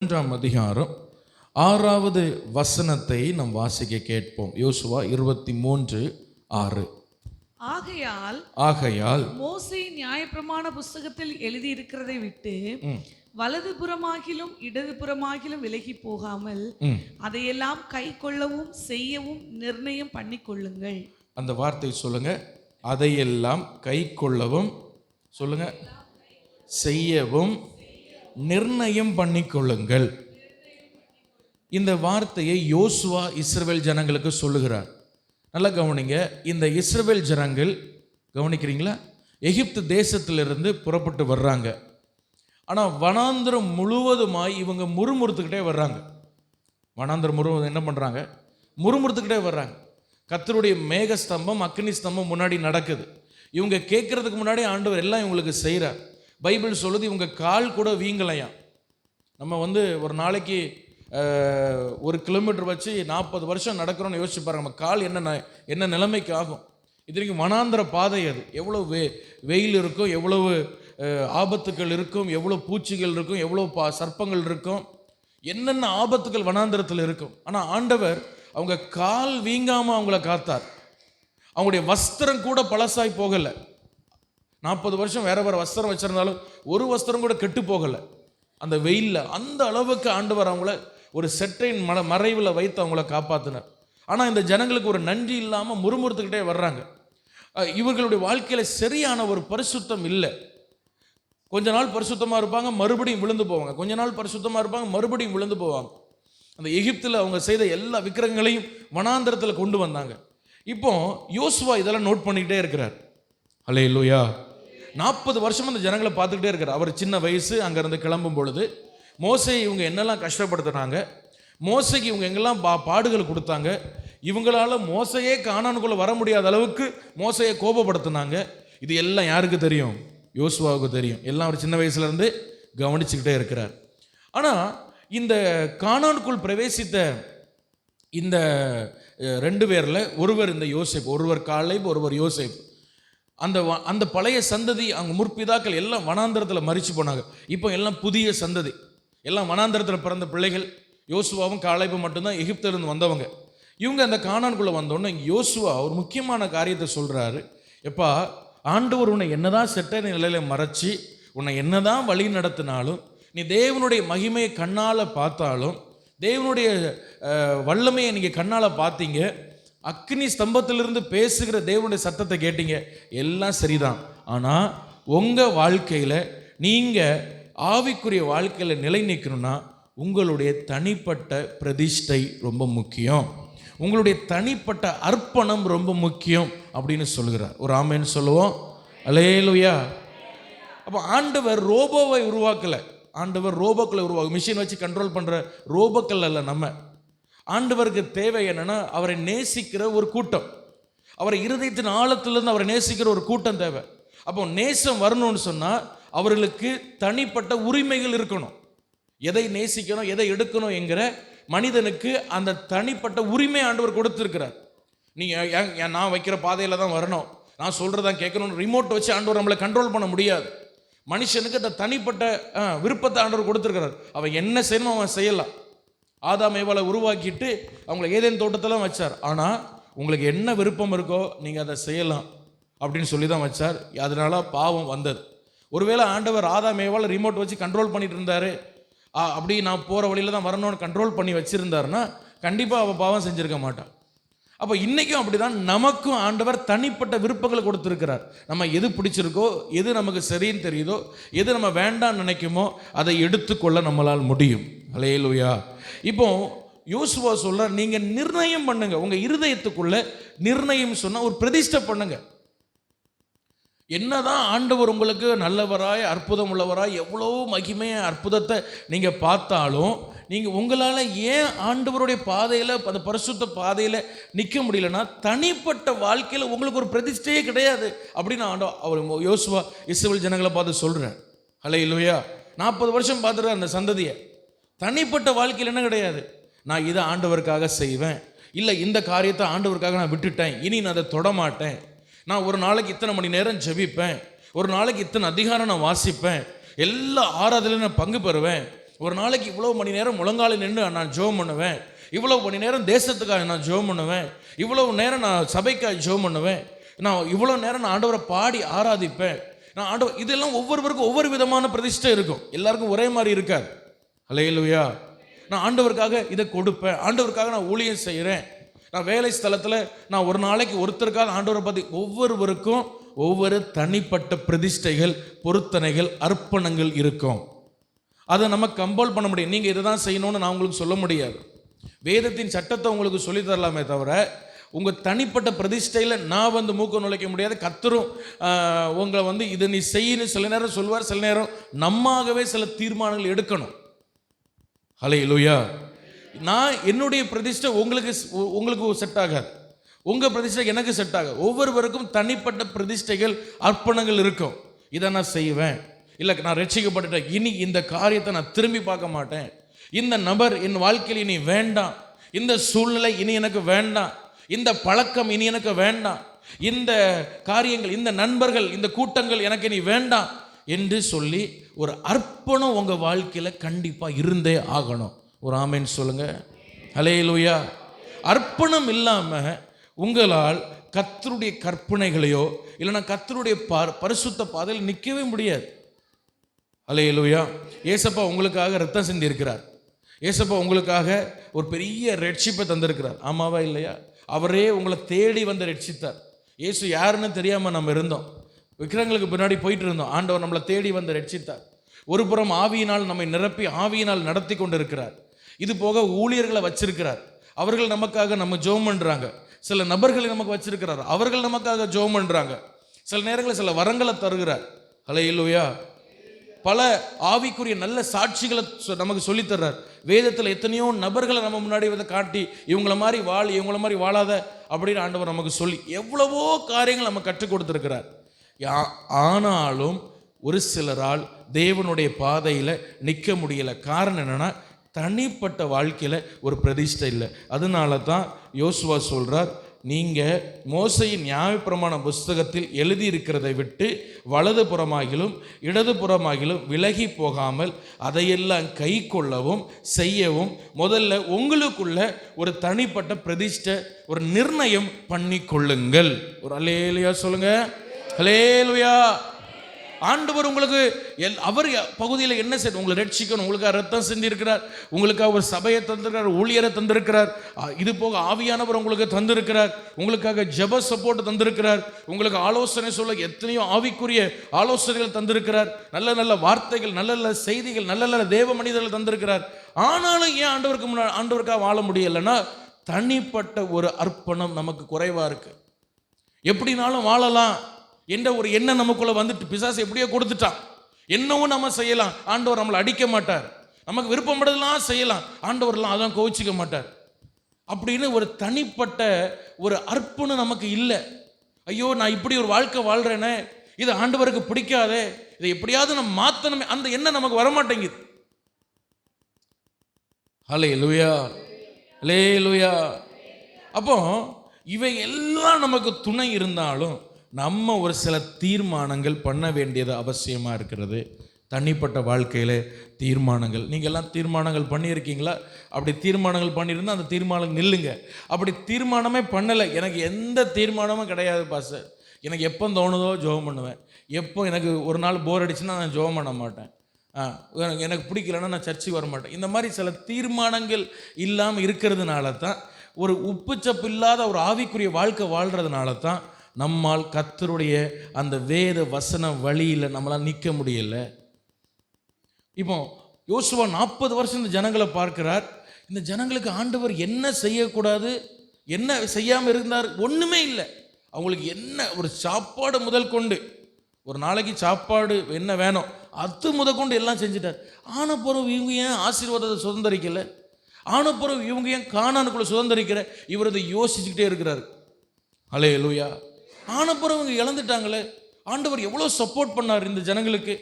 மூன்றாம் அதிகாரம் 6வது வசனத்தை நாம் வாசிக்க கேட்போம். யோசுவா 23:6. ஆகையால் மோசே நியாயப்பிரமாண புஸ்தகத்தில் எழுதியிருக்கிறதை விட்டு வலதுபுறமாகிலும் இடதுபுறமாகிலும் விலகி போகாமல் அதையெல்லாம் கை கொள்ளவும் செய்யவும் நிர்ணயம் பண்ணிக்கொள்ளுங்கள். அந்த வார்த்தை சொல்லுங்க. அதையெல்லாம் கை கொள்ளவும் சொல்லுங்க, செய்யவும் நிர்ணயம் பண்ணிக்கொள்ளுங்கள். இந்த வார்த்தையை யோசுவா இஸ்ரவேல் ஜனங்களுக்கு சொல்லுகிறார். நல்லா கவனிங்க. இந்த இஸ்ரவேல் ஜனங்கள், கவனிக்கிறீங்களா, எகிப்து தேசத்திலிருந்து புறப்பட்டு வர்றாங்க. ஆனால் வனாந்திரம் முழுவதுமாய் இவங்க முறுமுறுத்துக்கிட்டே வர்றாங்க. வனாந்திரம் முழுவதும் என்ன பண்ணுறாங்க? முறுமுறுத்துக்கிட்டே வர்றாங்க. கர்த்தருடைய மேக ஸ்தம்பம், அக்னி ஸ்தம்பம் முன்னாடி நடக்குது. இவங்க கேட்கறதுக்கு முன்னாடி ஆண்டவர் எல்லாம் இவங்களுக்கு செய்கிறார். பைபிள் சொல்லுது இவங்க கால் கூட வீங்கலையாம். நம்ம ஒரு நாளைக்கு 1 கிலோமீட்டர் வச்சு 40 வருஷம் நடக்கிறோன்னு யோசிச்சு பாருங்க, நம்ம கால் என்ன நிலைமைக்கு ஆகும். இதுக்கு வனாந்திர பாதை, அது எவ்வளோ வெயில் இருக்கும், எவ்வளவு ஆபத்துக்கள் இருக்கும், எவ்வளோ பூச்சிகள் இருக்கும், எவ்வளோ சர்ப்பங்கள் இருக்கும், என்னென்ன ஆபத்துக்கள் வனாந்திரத்தில் இருக்கும். ஆனால் ஆண்டவர் அவங்க கால் வீங்காமல் அவங்கள காத்தார். அவங்களுடைய வஸ்திரம் கூட பழசாய் போகலை. 40 வருஷம் வேற வஸ்திரம் வச்சிருந்தாலும் ஒரு வஸ்திரம் கூட கெட்டு போகலை. அந்த வெயிலில் அந்த அளவுக்கு ஆண்டவர் அவங்கள ஒரு செட்டையின் மறைவில் வைத்து அவங்கள காப்பாற்றினார். ஆனால் இந்த ஜனங்களுக்கு ஒரு நன்றி இல்லாமல் முறுமுறுத்துக்கிட்டே வர்றாங்க. இவர்களுடைய வாழ்க்கையில் சரியான ஒரு பரிசுத்தம் இல்லை. கொஞ்ச நாள் பரிசுத்தமாக இருப்பாங்க, மறுபடியும் விழுந்து போவாங்க. கொஞ்ச நாள் பரிசுத்தமாக இருப்பாங்க, மறுபடியும் விழுந்து போவாங்க. அந்த எகிப்தில் அவங்க செய்த எல்லா விக்கிரகங்களையும் வனாந்திரத்தில் கொண்டு வந்தாங்க. இப்போ யோசுவா இதெல்லாம் நோட் பண்ணிக்கிட்டே இருக்கிறார். அல்லேலூயா. 40 வருஷம் அந்த ஜனங்களை பார்த்துக்கிட்டே இருக்கிறார். அவர் சின்ன வயசு அங்கேருந்து கிளம்பும் பொழுது மோசே இவங்க என்னெல்லாம் கஷ்டப்படுத்தினாங்க, மோசைக்கு இவங்க எங்கெல்லாம் பாடுகள் கொடுத்தாங்க, இவங்களால மோசையே கானானுக்குள்ளே வர முடியாத அளவுக்கு மோசையை கோபப்படுத்தினாங்க. இது எல்லாம் யாருக்கு தெரியும்? யோசுவாவுக்கு தெரியும். எல்லாம் அவர் சின்ன வயசுலேருந்து கவனிச்சுக்கிட்டே இருக்கிறார். ஆனால் இந்த கானானுக்குள் பிரவேசித்த இந்த 2 பேரில் ஒருவர் இந்த யோசேப்பு, ஒருவர் காலேப், ஒருவர் யோசேப்பு. அந்த பழைய சந்ததி, அவங்க முற்பிதாக்கள் எல்லாம் வனாந்திரத்தில் மரிச்சு போனாங்க. இப்போ எல்லாம் புதிய சந்ததி, எல்லாம் வனாந்திரத்தில் பிறந்த பிள்ளைகள். யோசுவாவும் காலேபும் மட்டும்தான் எகிப்திலிருந்து வந்தவங்க. இவங்க அந்த கானானுக்குள்ளே வந்தோடனே யோசுவா ஒரு முக்கியமான காரியத்தை சொல்கிறாரு. எப்பா, ஆண்டவர் உன்னை என்னதான் செட்ட நிலையில மறைச்சி உன்னை என்னதான் வழி நடத்தினாலும், நீ தேவனுடைய மகிமையை கண்ணால் பார்த்தாலும், தேவனுடைய வல்லமையை நீங்கள் கண்ணால் பார்த்தீங்க, அக்னி ஸ்தம்பத்திலிருந்து பேசுகிற தேவனுடைய சத்தத்தை கேட்டீங்க, எல்லாம் சரிதான். ஆனால் உங்கள் வாழ்க்கையில் நீங்கள் ஆவிக்குரிய வாழ்க்கையில் நிலை நிற்கணும்னா உங்களுடைய தனிப்பட்ட பிரதிஷ்டை ரொம்ப முக்கியம், உங்களுடைய தனிப்பட்ட அர்ப்பணம் ரொம்ப முக்கியம் அப்படின்னு சொல்லுகிறார். ஒரு ஆமேன்னு சொல்லுவோம். அல்லேலூயா. அப்போ ஆண்டவர் ரோபோவை உருவாக்கலை. ஆண்டவர் ரோபோக்களை மிஷின் வச்சு கண்ட்ரோல் பண்ணுற ரோபோக்கள் அல்ல. நம்ம ஆண்டவருக்கு தேவை என்னன்னா அவரை நேசிக்கிற ஒரு கூட்டம், அவரை இருதயத்தின் ஆழத்திலிருந்து அவரை நேசிக்கிற ஒரு கூட்டம் தேவை. அப்போ நேசம் வரணும்னு சொன்னால் அவர்களுக்கு தனிப்பட்ட உரிமைகள் இருக்கணும். எதை நேசிக்கணும், எதை எடுக்கணும் என்கிற மனிதனுக்கு அந்த தனிப்பட்ட உரிமை ஆண்டவர் கொடுத்துருக்கிறார். நீங்கள் நான் வைக்கிற பாதையில் தான் வரணும், நான் சொல்கிறதான் கேட்கணும்னு ரிமோட் வச்சு ஆண்டவர் நம்மளை கண்ட்ரோல் பண்ண முடியாது. மனுஷனுக்கு அந்த தனிப்பட்ட விருப்பத்தை ஆண்டவர் கொடுத்துருக்கிறார். அவன் என்ன செய்யணும் அவன் செய்யலாம். ஆதாம் ஏவாளை உருவாக்கிட்டு அவங்கள ஏதேன் தோட்டத்தெல்லாம் வச்சார். ஆனால் உங்களுக்கு என்ன விருப்பம் இருக்கோ நீங்கள் அதை செய்யலாம் அப்படின்னு சொல்லி தான் வச்சார். அதனால பாவம் வந்தது. ஒருவேளை ஆண்டவர் ஆதாம் ஏவாளை ரிமோட் வச்சு கண்ட்ரோல் பண்ணிட்டு இருந்தார், அப்படி நான் போகிற வழியில் தான் வரணும்னு கண்ட்ரோல் பண்ணி வச்சுருந்தாருன்னா கண்டிப்பாக அவள் பாவம் செஞ்சுருக்க மாட்டான். அப்போ இன்றைக்கும் அப்படி தான் நமக்கும் ஆண்டவர் தனிப்பட்ட விருப்பங்களை கொடுத்துருக்கிறார். நம்ம எது பிடிச்சிருக்கோ, எது நமக்கு சரின்னு தெரியுதோ, எது நம்ம வேண்டாம்னு நினைக்குமோ அதை எடுத்துக்கொள்ள நம்மளால் முடியும். அல்லேலூயா. இப்போ யோசுவா சொல்ற, நீங்கள் நிர்ணயம் பண்ணுங்க. உங்கள் இருதயத்துக்குள்ள நிர்ணயம் சொன்னால் ஒரு பிரதிஷ்டை பண்ணுங்க. என்னதான் ஆண்டவர் உங்களுக்கு நல்லவராய், அற்புதம் உள்ளவராய், எவ்வளோ மகிமையை அற்புதத்தை நீங்கள் பார்த்தாலும் நீங்கள் உங்களால் ஏன் ஆண்டவருடைய பாதையில், அந்த பரிசுத்த பாதையில் நிற்க முடியலன்னா தனிப்பட்ட வாழ்க்கையில் உங்களுக்கு ஒரு பிரதிஷ்டையே கிடையாது அப்படின்னு அவர் யோசுவா இஸ்ரவேல் ஜனங்களை பார்த்து சொல்கிறார். அல்லேலூயா. 40 வருஷம் பார்த்துட்டு அந்த சந்ததியை தனிப்பட்ட வாழ்க்கையில் என்ன கிடையாது, நான் இதை ஆண்டவருக்காக செய்வேன், இல்லை இந்த காரியத்தை ஆண்டவருக்காக நான் விட்டுட்டேன், இனி நான் அதை தொடமாட்டேன், நான் ஒரு நாளைக்கு இத்தனை மணி நேரம் ஜெபிப்பேன், ஒரு நாளைக்கு இத்தனை அதிகாரம் நான் வாசிப்பேன், எல்லா ஆராதனையும் நான் பங்கு பெறுவேன், ஒரு நாளைக்கு இவ்வளோ மணி நேரம் முழங்காலில் நின்று நான் ஜெபம் பண்ணுவேன், இவ்வளவு மணி நேரம் தேசத்துக்காக நான் ஜெபம் பண்ணுவேன், இவ்வளவு நேரம் நான் சபைக்காக ஜெபம் பண்ணுவேன், நான் இவ்வளோ நேரம் நான் ஆண்டவரை பாடி ஆராதிப்பேன், நான் ஆண்டவர். இதெல்லாம் ஒவ்வொருவருக்கும் ஒவ்வொரு விதமான பிரதிஷ்டை இருக்கும், எல்லாருக்கும் ஒரே மாதிரி இருக்காது. அல்லேலூயா. நான் ஆண்டவருக்காக இதை கொடுப்பேன், ஆண்டவருக்காக நான் ஊழியம் செய்கிறேன், நான் வேலை ஸ்தலத்தில் நான் ஒரு நாளைக்கு ஒருத்தருக்காக ஆண்டவரை பற்றி. ஒவ்வொருவருக்கும் ஒவ்வொரு தனிப்பட்ட பிரதிஷ்டைகள், பொருத்தனைகள், அர்ப்பணங்கள் இருக்கும். அதை நம்ம கம்பல் பண்ண முடியும். நீங்கள் இதை தான் செய்யணும்னு நான் உங்களுக்கு சொல்ல முடியாது. வேதத்தின் சட்டத்தை உங்களுக்கு சொல்லி தரலாமே தவிர உங்கள் தனிப்பட்ட பிரதிஷ்டையில் நான் வந்து மூக்க நுழைக்க முடியாது. கர்த்தரும் உங்களை இதை நீ செய்யணும் சில நேரம் சொல்வார், சில நேரம் நம்மாகவே சில தீர்மானங்கள் எடுக்கணும். ஹல்லேலூயா. நான் என்னுடைய பிரதிஷ்டை உங்களுக்கு செட் ஆகாது, உங்கள் பிரதிஷ்டை எனக்கு செட் ஆகாது. ஒவ்வொருவருக்கும் தனிப்பட்ட பிரதிஷ்டைகள், அர்ப்பணங்கள் இருக்கும். இதை நான் செய்வேன், இல்லை நான் ரட்சிக்கப்பட்டுட்டேன், இனி இந்த காரியத்தை நான் திரும்பி பார்க்க மாட்டேன், இந்த நபர் என் வாழ்க்கையில் இனி வேண்டாம், இந்த சூழ்நிலை இனி எனக்கு வேண்டாம், இந்த பழக்கம் இனி எனக்கு வேண்டாம், இந்த காரியங்கள், இந்த நண்பர்கள், இந்த கூட்டங்கள் எனக்கு இனி வேண்டாம் என்று சொல்லி ஒரு அர்ப்பணம் உங்கள் வாழ்க்கையில் கண்டிப்பாக இருந்தே ஆகணும். ஒரு ஆமென் சொல்லுங்க. ஹல்லேலூயா. அர்ப்பணம் இல்லாமல் உங்களால் கர்த்தருடைய கற்பனைகளையோ இல்லைன்னா கர்த்தருடைய பரிசுத்த பாதையில் நிற்கவே முடியாது. ஹல்லேலூயா. ஏசப்பா உங்களுக்காக ரத்தம் சிந்தி இருக்கிறார், ஏசப்பா உங்களுக்காக ஒரு பெரிய ரட்சிப்பை தந்திருக்கிறார். ஆமாவா இல்லையா? அவரே உங்களை தேடி வந்து ரட்சித்தார். இயேசு யாருன்னு தெரியாமல் நம்ம இருந்தோம், விக்கிரங்களுக்கு பின்னாடி போயிட்டு இருந்தோம். ஆண்டவர் நம்மளை தேடி வந்து ரட்சித்தார். ஒரு புறம் ஆவியினால் நம்மை நிரப்பி ஆவியினால் நடத்தி கொண்டு இருக்கிறார். இது போக ஊழியர்களை வச்சிருக்கிறார், அவர்கள் நமக்காக நம்ம ஜெபம் பண்ணுறாங்க. சில நபர்களை நமக்கு வச்சிருக்கிறார், அவர்கள் நமக்காக ஜெபம் பண்ணுறாங்க. சில நேரங்களில் சில வரங்களை தருகிறார். ஹல்லேலூயா. பல ஆவிக்குரிய நல்ல சாட்சிகளை நமக்கு சொல்லித்தர்றார். வேதத்தில் எத்தனையோ நபர்களை நம்ம முன்னாடி வந்து காட்டி இவங்கள மாதிரி வாழ், இவங்கள மாதிரி வாழாத அப்படின்னு ஆண்டவர் நமக்கு சொல்லி எவ்வளவோ காரியங்கள் நம்ம கற்றுக் கொடுத்துருக்கிறார். ஆனாலும் ஒரு சிலரால் தேவனுடைய பாதையில் நிற்க முடியலை. காரணம் என்னென்னா தனிப்பட்ட வாழ்க்கையில் ஒரு பிரதிஷ்டை இல்லை. அதனால தான் யோசுவா சொல்கிறார், நீங்கள் மோசையின் நியாயப்பிரமாண புஸ்தகத்தில் எழுதியிருக்கிறதை விட்டு வலது புறமாகிலும் இடது புறமாகிலும் விலகி போகாமல் அதையெல்லாம் கை கொள்ளவும் செய்யவும் முதல்ல உங்களுக்குள்ள ஒரு தனிப்பட்ட பிரதிஷ்டை, ஒரு நிர்ணயம் பண்ணி கொள்ளுங்கள். ஒரு அல்லேலூயா சொல்லுங்க. அல்லேலூயா. ஆண்டவர் உங்களுக்கு அவர் பகுதியில் என்ன செய்யணும்? உங்களை ரட்சிக்கணும், உங்களுக்காக ரத்தம் சிந்தி இருக்கிறார், உங்களுக்காக ஒரு சபையை தந்திருக்கிறார், ஊழியரை தந்திருக்கிறார், இது போக ஆவியானவர் உங்களுக்கு தந்திருக்கிறார், உங்களுக்காக ஜெப சப்போர்ட் தந்திருக்கிறார், உங்களுக்கு ஆலோசனை சொல்ல எத்தனையோ ஆவிக்குரிய ஆலோசனைகள் தந்திருக்கிறார், நல்ல நல்ல வார்த்தைகள், நல்ல நல்ல செய்திகள், நல்ல நல்ல தேவ மனிதர்கள் தந்திருக்கிறார். ஆனாலும் ஏன் ஆண்டவருக்காக வாழ முடியலைன்னா தனிப்பட்ட ஒரு அர்ப்பணம் நமக்கு குறைவா இருக்கு. எப்படினாலும் வாழலாம் என்ற ஒரு எண்ணம் நமக்குள்ள வந்துட்டு பிசாசு எப்படியோ கொடுத்துட்டான். என்னவும் நம்ம செய்யலாம், ஆண்டவர் நம்மளை அடிக்க மாட்டார், நமக்கு விருப்பப்பட்டதெல்லாம் செய்யலாம், ஆண்டவர்லாம் அதான் கோவிச்சிக்க மாட்டார் அப்படின்னு ஒரு தனிப்பட்ட ஒரு அர்ப்பணம் நமக்கு இல்லை. ஐயோ நான் இப்படி ஒரு வாழ்க்கை வாழ்றேனே, இது ஆண்டவருக்கு பிடிக்காதே, இதை எப்படியாவது நம்ம மாற்றணுமே, அந்த எண்ணம் நமக்கு வரமாட்டேங்குது. ஹல்லேலூயா. ஹல்லேலூயா. அப்போ இவை எல்லாம் நமக்கு துணை இருந்தாலும் நம்ம ஒரு சில தீர்மானங்கள் பண்ண வேண்டியது அவசியமாக இருக்கிறது. தனிப்பட்ட வாழ்க்கையில் தீர்மானங்கள், நீங்கள் எல்லாம் தீர்மானங்கள் பண்ணியிருக்கீங்களா? அப்படி தீர்மானங்கள் பண்ணியிருந்தால் அந்த தீர்மானம் நில்லுங்க. அப்படி தீர்மானமே பண்ணலை, எனக்கு எந்த தீர்மானமும் கிடையாது பாஸ்டர், எனக்கு எப்போ தோணுதோ ஜெபம் பண்ணுவேன், எப்போ எனக்கு ஒரு நாள் போர் அடிச்சுன்னா நான் ஜெபம் பண்ண மாட்டேன், எனக்கு பிடிக்கலன்னா நான் சர்ச்சுக்கு வர மாட்டேன், இந்த மாதிரி சில தீர்மானங்கள் இல்லாமல் இருக்கிறதுனால தான், ஒரு உப்புச்சப்பு இல்லாத ஒரு ஆவிக்குரிய வாழ்க்கை வாழ்கிறதுனால தான் நம்மால் கர்த்தருடைய அந்த வேத வசன வழியில் நம்மளால் நிற்க முடியல. இப்போ யோசுவா 40 வருஷம் இந்த ஜனங்களை பார்க்கிறார். இந்த ஜனங்களுக்கு ஆண்டவர் என்ன செய்யக்கூடாது, என்ன செய்யாமல் இருந்தார், ஒன்றுமே இல்லை. அவங்களுக்கு என்ன ஒரு சாப்பாடு முதல் கொண்டு, ஒரு நாளைக்கு சாப்பாடு என்ன வேணும் அது முதற்கொண்டு எல்லாம் செஞ்சுட்டார். ஆனப்புறம் இவங்க ஏன் ஆசீர்வாதத்தை சுதந்திரிக்கலை, ஆனப்புறம் இவங்க ஏன் கானானுக்குள்ள சுதந்திரிக்கிற, இவர் அதை யோசிச்சுக்கிட்டே இருக்கிறார். ஹல்லேலூயா. ஆனப்புறம் இவங்க இழந்துட்டாங்களே, ஆண்டவர் எவ்வளோ சப்போர்ட் பண்ணார் இந்த ஜனங்களுக்கு.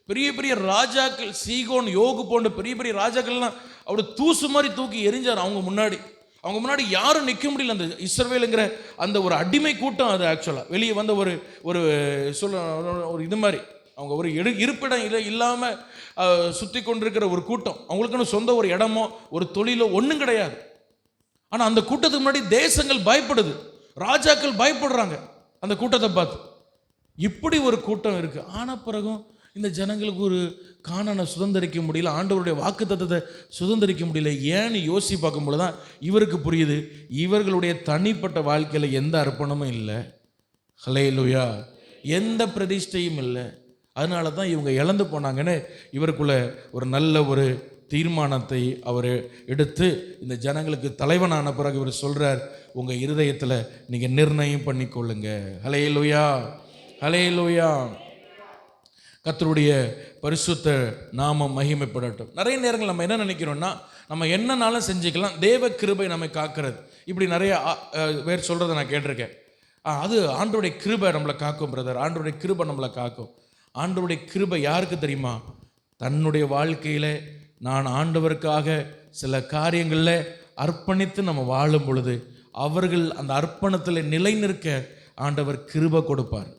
பெரிய பெரிய ராஜாக்கள், சீகோன், யோகு போன்ற பெரிய பெரிய ராஜாக்கள்லாம் அவரு தூசு மாதிரி தூக்கி எரிஞ்சார் அவங்க முன்னாடி யாரும் நிற்க முடியல. அந்த இஸ்ரவேலுங்கிற அந்த ஒரு அடிமை கூட்டம், அது ஆக்சுவலாக வெளியே வந்த ஒரு இது மாதிரி அவங்க ஒரு இருப்பிடம் இல்லாமல் சுற்றி கொண்டிருக்கிற ஒரு கூட்டம். அவங்களுக்குன்னு சொந்த ஒரு இடமோ ஒரு தொழிலோ ஒன்றும் கிடையாது. ஆனால் அந்த கூட்டத்துக்கு முன்னாடி தேசங்கள் பயப்படுது, ராஜாக்கள் பயப்படுறாங்க அந்த கூட்டத்தை பார்த்து. இப்படி ஒரு கூட்டம் இருக்கு. ஆன பிறகும் இந்த ஜனங்களுக்கு ஒரு கானானை சுதந்திரிக்க முடியல, ஆண்டவருடைய வாக்குத்தத்தத்தை சுதந்திரிக்க முடியல. ஏன்னு யோசி பார்க்கும்போது தான் இவருக்கு புரியுது, இவர்களுடைய தனிப்பட்ட வாழ்க்கையில் எந்த அர்ப்பணமும் இல்லை. ஹல்லேலூயா. எந்த பிரதிஷ்டையும் இல்லை. அதனால தான் இவங்க இழந்து போனாங்கன்னு இவருக்குள்ள ஒரு நல்ல ஒரு தீர்மானத்தை அவர் எடுத்து இந்த ஜனங்களுக்கு தலைவனான பிறகு இவர் சொல்றார், உங்கள் இருதயத்தில் நீங்கள் நிர்ணயம் பண்ணிக்கொள்ளுங்க. ஹல்லேலூயா, ஹல்லேலூயா. கர்த்தருடைய பரிசுத்த நாமம் மகிமைப்படட்டும். நிறைய நேரங்கள் நம்ம என்ன நினைக்கிறோம்னா, நம்ம என்னன்னாலும் செஞ்சுக்கலாம், தேவ கிருபை நம்மை காக்கிறது. இப்படி நிறைய பேர் சொல்கிறத நான் கேட்டிருக்கேன். அது ஆண்டவருடைய கிருபை நம்மளை காக்கும் பிரதர், ஆண்டவருடைய கிருபை நம்மளை காக்கும். ஆண்டவருடைய கிருபை யாருக்கு தெரியுமா? தன்னுடைய வாழ்க்கையில் நான் ஆண்டவருக்காக சில காரியங்களில் அர்ப்பணித்து நம்ம வாழும் பொழுது அவர்கள் அந்த அர்ப்பணத்தில் நிலை நிற்க ஆண்டவர் கிருபை கொடுப்பார்.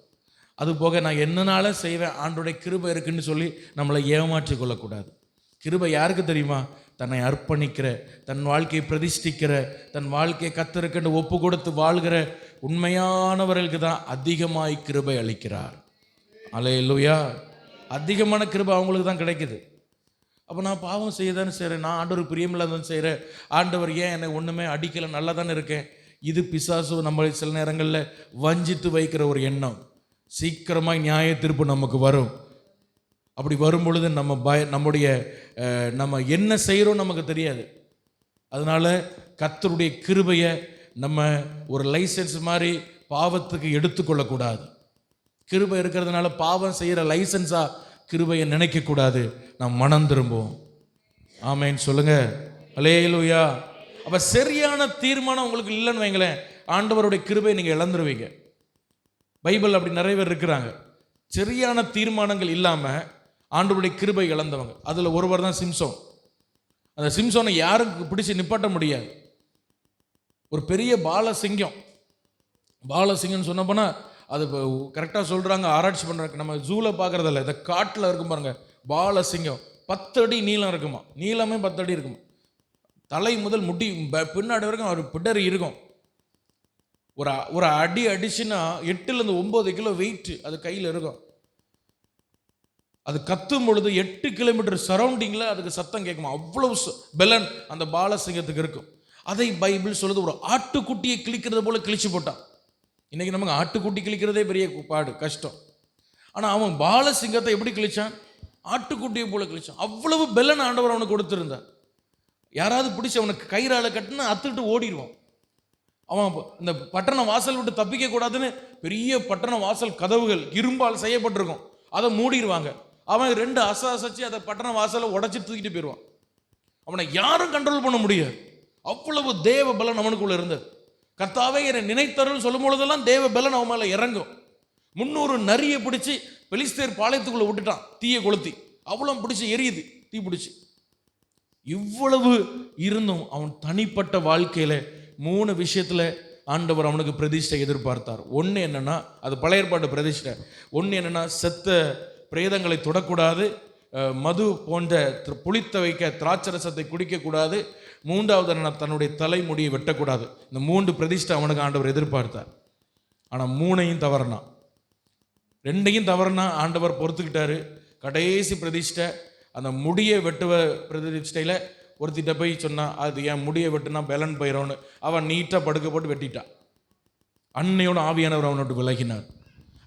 அதுபோக நான் என்னனாலும் செய்வேன், ஆண்டவருடைய கிருபை இருக்குன்னு சொல்லி நம்மளை ஏமாற்றி கொள்ளக்கூடாது. கிருபை யாருக்கு தெரியுமா? தன்னை அர்ப்பணிக்கிற, தன் வாழ்க்கையை பிரதிஷ்டிக்கிற, தன் வாழ்க்கையை கர்த்தருக்கென்று ஒப்பு கொடுத்து வாழ்கிற உண்மையானவர்களுக்கு தான் அதிகமாய் கிருபை அளிக்கிறார். அல்லேலூயா. அதிகமான கிருபை அவங்களுக்கு தான் கிடைக்குது. அப்போ நான் பாவம் செய்யதானே செய்கிறேன், நான் ஆண்டவர் பிரியமில்லாதான் செய்கிறேன், ஆண்டவர் ஏன் என்னை ஒன்றுமே அடிக்கலை, நல்லா தானே இருக்கேன். இது பிசாசு நம்ம சில நேரங்களில் வஞ்சித்து வைக்கிற ஒரு எண்ணம். சீக்கிரமாக நியாய தீர்ப்பு நமக்கு வரும். அப்படி வரும் பொழுது நம்ம என்ன செய்கிறோம் நமக்கு தெரியாது. அதனால கர்த்தருடைய கிருபையை நம்ம ஒரு லைசன்ஸ் மாதிரி பாவத்துக்கு எடுத்துக்கொள்ளக்கூடாது. கிருபை இருக்கிறதுனால பாவம் செய்கிற லைசன்ஸாக கிருபையை நினைக்கக்கூடாது. நாம் மனம் திரும்புவோம். ஆமேன் சொல்லுங்க. அல்லேலூயா. அப்போ சரியான தீர்மானம் உங்களுக்கு இல்லைன்னு வைங்களேன், ஆண்டவருடைய கிருபையை நீங்கள் இழந்துருவீங்க. பைபிள் அப்படி நிறைய பேர் இருக்கிறாங்க, சரியான தீர்மானங்கள் இல்லாமல் ஆண்டவருடைய கிருபை இழந்தவங்க. அதில் ஒருவர் தான் சிம்சோன். அந்த சிம்சோனை யாருக்கு பிடிச்சி நிப்பாட்ட முடியாது. ஒரு பெரிய பாலசிங்கம்னு சொன்ன போனால் அது கரெக்டாக சொல்கிறாங்க, ஆராய்ச்சி பண்ணுறாங்க. நம்ம ஜூவில் பார்க்குறதில்ல, இந்த காட்டில் இருக்கும் பாருங்க பாலசிங்கம். 10 அடி நீளம் இருக்குமா, நீளமே 10 அடி இருக்குமா. தலை முதல் முடி பின்னாடி வரைக்கும் அவர் பிடரி இருக்கும். ஒரு அடி அடிச்சுன்னா 8 to 9 கிலோ வெயிட் அது கையில் இருக்கும். அது கத்தும் பொழுது 8 கிலோமீட்டர் சரௌண்டிங்கில் அதுக்கு சத்தம் கேட்குமா, அவ்வளவு பெலன் அந்த பாலசிங்கத்துக்கு இருக்கும். அதை பைபிள் சொல்லுது, ஒரு ஆட்டுக்குட்டியை கிழிக்கிறது போல கிழிச்சு போட்டான். இன்னைக்கு நமக்கு ஆட்டுக்குட்டி கிழிக்கிறதே பெரிய பாடு, கஷ்டம். ஆனால் அவன் பாலசிங்கத்தை எப்படி கிழிச்சான்? ஆட்டுக்குட்டியை போல கிழிச்சான். அவ்வளவு பெலன் ஆண்டவர் அவனுக்கு கொடுத்துருந்தார். யாராவது பிடிச்சி அவனுக்கு கயிறால கட்டுன்னு அத்துட்டு ஓடிடுவான். அவன் இந்த பட்டண வாசல் விட்டு தப்பிக்க கூடாதுன்னு பெரிய பட்டண வாசல் கதவுகள் இரும்பால் செய்யப்பட்டிருக்கும், அதை மூடிடுவாங்க. அவன் 2 அசைச்சு அதை பட்டண வாசலை உடச்சி தூக்கிட்டு போயிடுவான். அவனை யாரும் கண்ட்ரோல் பண்ண முடியாது. அவ்வளவு தேவ பலன் அவனுக்குள்ள இருந்தது. கர்த்தாவே என்னை நினைத்தருள் சொல்லும் பொழுதெல்லாம் தேவ பலன் அவன் மேலே இறங்கும். 300 நரியை பிடிச்சி பெலிஸ்தேர் பாளையத்துக்குள்ள விட்டுட்டான், தீயை கொளுத்தி. அவ்வளோ பிடிச்சி எரியுது, தீ பிடிச்சி. இவ்வளவு இருந்தும் அவன் தனிப்பட்ட வாழ்க்கையில 3 விஷயத்துல ஆண்டவர் அவனுக்கு பிரதிஷ்டை எதிர்பார்த்தார். ஒன்று என்னன்னா, அது பழைய ஏற்பாட்டு பிரதிஷ்டை. ஒன்று என்னன்னா, செத்த பிரேதங்களை தொடக்கூடாது, மது போன்ற புளித்த வைக்க திராட்சரசத்தை குடிக்கக்கூடாது, 3வது என்னன்னா தன்னுடைய தலைமுடியை வெட்டக்கூடாது. இந்த 3 பிரதிஷ்டை அவனுக்கு ஆண்டவர் எதிர்பார்த்தார். ஆனால் 3ஐயும் தவறினான். 2ஐயும் தவறினா ஆண்டவர் பொறுத்துக்கிட்டாரு. கடைசி பிரதிஷ்டை அந்த முடியை வெட்டுவ பிரதிஷ்டையில் ஒருத்திட்ட போய் சொன்னா, அது என் முடியை வெட்டுனா பெலன் போயிடும்னு. அவன் நீட்டாக படுக்க போட்டு வெட்டிட்டான். அன்னையோட ஆவியானவர் அவனோட விலகினார்.